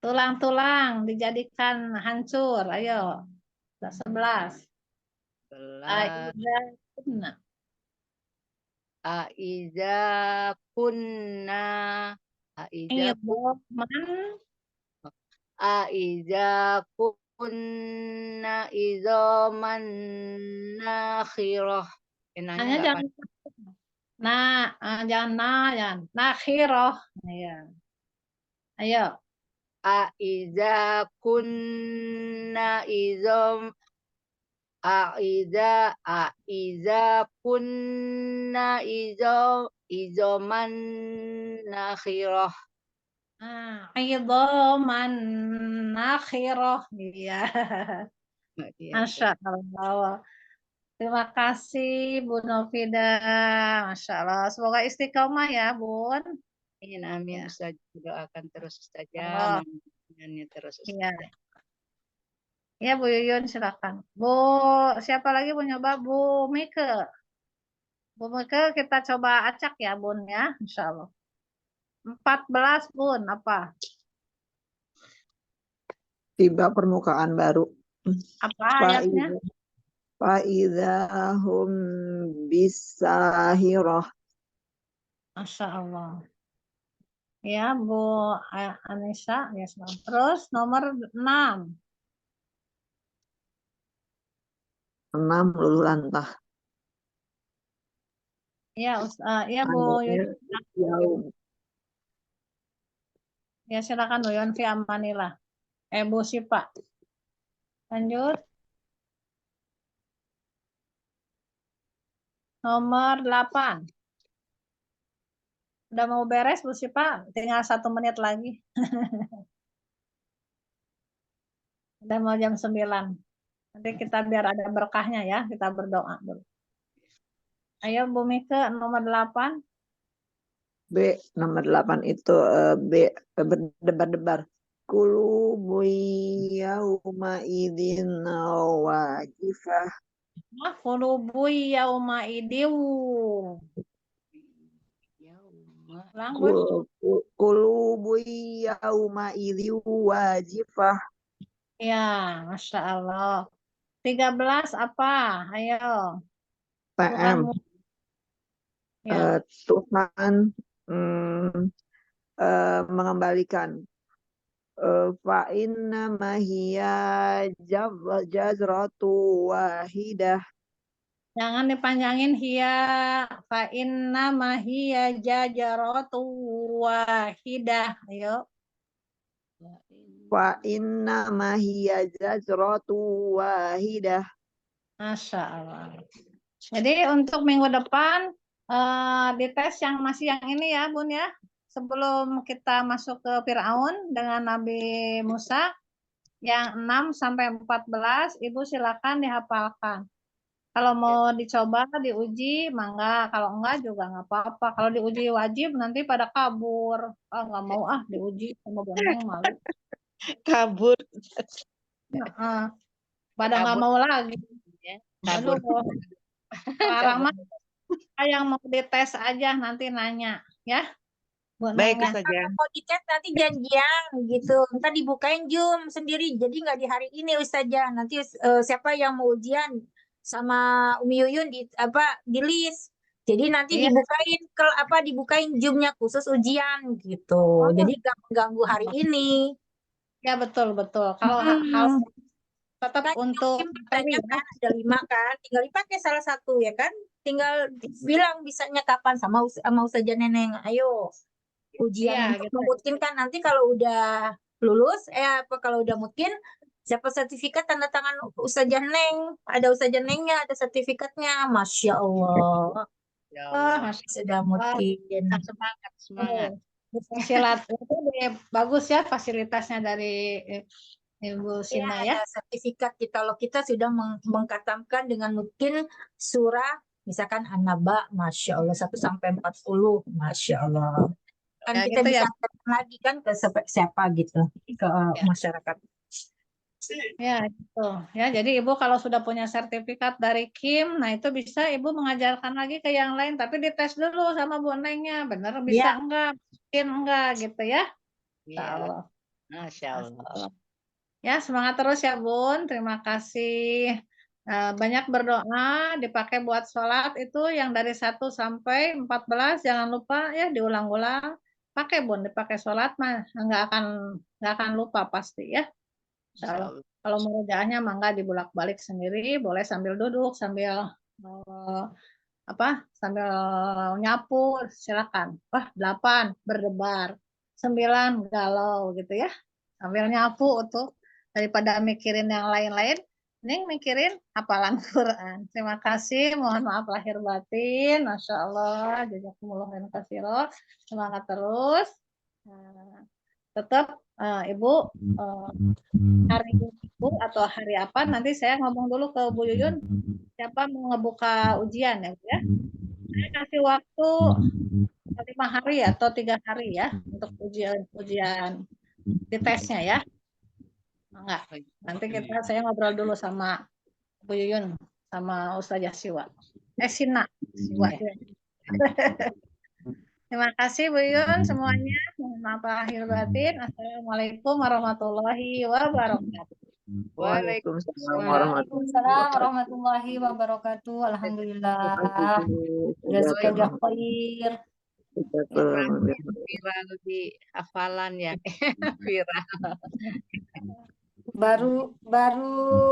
Tulang-tulang dijadikan hancur. Ayo. 11. Aiza kunna izoman nakhirah. Hanya jangan jangan nakhiroh. Iya. Ayo. Aiza kunna kunna izoman nakhirah. Idhoman nakhiroh. Iya. Masya Allah. Terima kasih Bu Novida. Masya Allah. Semoga istiqomah ya, Bun. Amin. Ustaz doakan terus Allah. Ustazah. Mengingatnya terus Iya. Ustazah. Ya Bu Yuyun silakan. Bu, siapa lagi mau nyoba? Bu Mike. Bu Mike kita coba acak ya Bun ya, Insya Allah. 14 Bun, apa? Tiba permukaan baru. Apa ayatnya? Faidahum bisahirah. Masya Allah. Ya Bu Anissa, ya selamat. Terus nomor 6. 6 luluh lantah. Ya, ya Bu Yuyun. Ya silakan Bu Yuyun fi amanillah. Bu Sipa. Lanjut. Nomor 8. Udah mau beres Bu Sipa? Tinggal 1 menit lagi. Udah mau jam 9. Nanti kita biar ada berkahnya ya, kita berdoa dulu. Ayo Bu Mika nomor 8. B nomor 8 itu B berdebar-debar. Qulubu yauma idzin wajifah. Qulubu yauma idin. Qulubu yauma idzin wajifah. Ya, Masya Allah. 13 apa? Ayo. PM. Ya. Tuhan mengembalikan. Fa inna mahiya jazratu wahidah. Jangan dipanjangin hiya. Fa inna mahiya jajaratu wahidah. Ayo. Fa inna mahiya jazratu wahidah. Masya Allah. Jadi untuk minggu depan di tes yang masih yang ini ya Bun ya. Sebelum kita masuk ke Fir'aun dengan Nabi Musa yang 6 sampai 14, Ibu silakan dihafalkan. Kalau mau dicoba, diuji, mangga. Kalau enggak juga nggak apa-apa. Kalau diuji wajib, nanti pada kabur. Ah, nggak mau diuji sama boneng, malu. Kabur. Heeh. Pada nggak Kabur mau lagi. ya. Aduh, Kabur. sekarang mah yang mau dites aja nanti nanya, ya. Baik, Bonengnya. Ustazah. Kalau dites nanti janjian gitu. Ntar dibukain Zoom sendiri. Jadi nggak di hari ini Ustazah. Nanti siapa yang mau ujian sama Umi Yuyun di list. Jadi nanti Iya. dibukain Zoom-nya khusus ujian gitu. Oh. Jadi nggak mengganggu hari ini. Ya betul. Kalau tetap Kan untuk Zoom materi, katanya kan ada 5 kan. Tinggal dipakai salah satu ya kan. Tinggal bilang bisanya kapan sama Ustazah Neneng. Ayo. Ujian Iya, untuk gitu. membuktikan nanti kalau udah lulus kalau udah mungkin siapa sertifikat tanda tangan Ustazah Neng, ada Ustazah Nengnya, ada sertifikatnya, Masya Allah. Ya Wah, Allah. Sudah mungkin. Semangat. Silat itu bagus ya fasilitasnya dari Ibu Ya, Sina ya. ada sertifikat kalau kita sudah mengkatamkan dengan mungkin surah misalkan An-Naba, Masya Allah 1 sampai 40, Masya Allah. Kan Ya, kita gitu bisa ya. share lagi kan ke siapa gitu, ke masyarakat. Ya, gitu. Ya, jadi Ibu kalau sudah punya sertifikat dari Kim, nah itu bisa Ibu mengajarkan lagi ke yang lain, tapi dites dulu sama bonengnya, bener bisa enggak, mungkin enggak gitu ya. Insya Iya. Allah. Masya Allah. Ya, semangat terus ya Bun. Terima kasih. Banyak berdoa, dipakai buat sholat itu yang dari 1 sampai 14, jangan lupa ya diulang-ulang. Pakai Bun, dipakai sholat mah nggak akan lupa pasti ya. Insya Allah. Kalau murojaahnya mangga dibulak-balik sendiri, boleh sambil duduk, sambil sambil nyapu, silakan. 8 berdebar, 9 galau gitu ya. Sambil nyapu tuh daripada mikirin yang lain-lain, mending mikirin hafalan Quran. Terima kasih, mohon maaf lahir batin. Masya Allah, jazakumullah khairan katsira. Semangat terus. Tetap Ibu hari Ibu atau hari apa nanti saya ngomong dulu ke Bu Yuyun siapa mau ngebuka ujian ya Bu ya. Saya kasih waktu 5 hari atau 3 hari ya untuk ujian di tesnya ya. Enggak. Nanti saya ngobrol dulu sama Bu Yuyun sama Ustazah Siwa. Sina. Siwa. Terima kasih Bu Yuyun semuanya. Mohon maaf lahir batin. Assalamualaikum warahmatullahi wabarakatuh. Waalaikumsalam warahmatullahi wabarakatuh. Alhamdulillah. Jazakallah khair. Viral di hafalan ya. Viral. Baru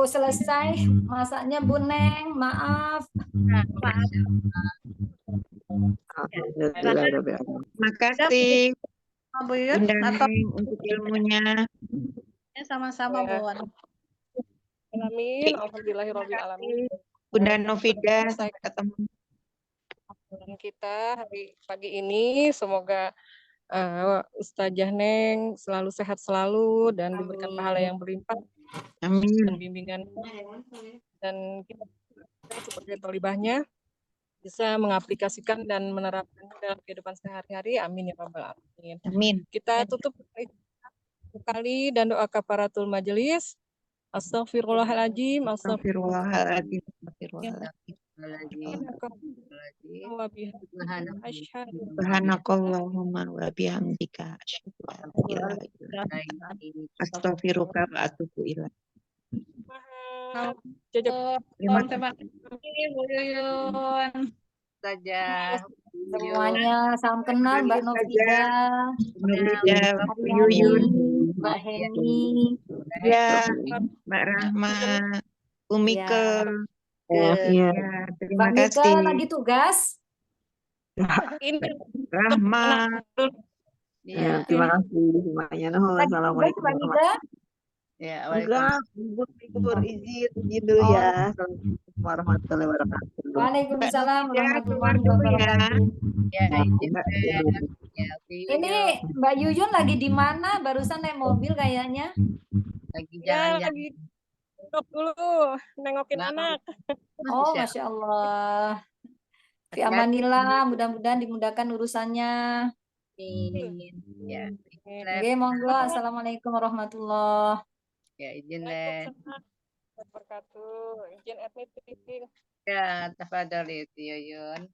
selesai masaknya Bu Neng, maaf. Terima kasih Bunda Neng untuk ilmunya. Sama-sama Bu. Amin. Alhamdulillahirabbil alamin. Bunda Novida, ketemu kita hari pagi ini. Semoga Ustazah Neng selalu sehat selalu dan diberikan pahala yang berlimpah. Amin. Dan bimbingan dan kita sebagai tolibahnya bisa mengaplikasikan dan menerapkan dalam kehidupan sehari-hari. Amin ya rabbal alamin. Amin. Kita tutup sekali dan doa kafaratul majelis. Astagfirullahaladzim. Astagfirullahaladzim. Subhanakallahumma wa bihamdika asyhadu an la ilaha illa anta astaghfiruka wa atubu ilaik. Terima kasih Bu Yuyun. Saja. Semuanya salam kenal Mbak Novida, Mbak Yuyun, Mbak Heni, ya, Mbak Rahma, Umike. Iya. Terima Mbak Nika kasih. lagi tugas. Rahma. Ya, terima kasih semuanya. Assalamualaikum Mbak Nika. Ya, Enggak, Ibu izin dulu ya. Assalamualaikum warahmatullahi wabarakatuh. Waalaikumsalam warahmatullahi Ya, wabarakatuh. Ya, Ini Mbak Yuyun lagi di mana? Barusan naik mobil kayaknya. lagi Ya, jalan-jalan. lagi Duduk dulu, nengokin Nah, anak. Oh, Masya Masya Allah. Fi Hati-hati. amanillah, mudah-mudahan dimudahkan urusannya. Amin. Ya, Oke, monggo. Assalamualaikum warahmatullahi. ya izin deh. Waalaikumsalam warahmatullahi wabarakatuh. Izin admit meeting. Ya, tafadhol itu Yuyun.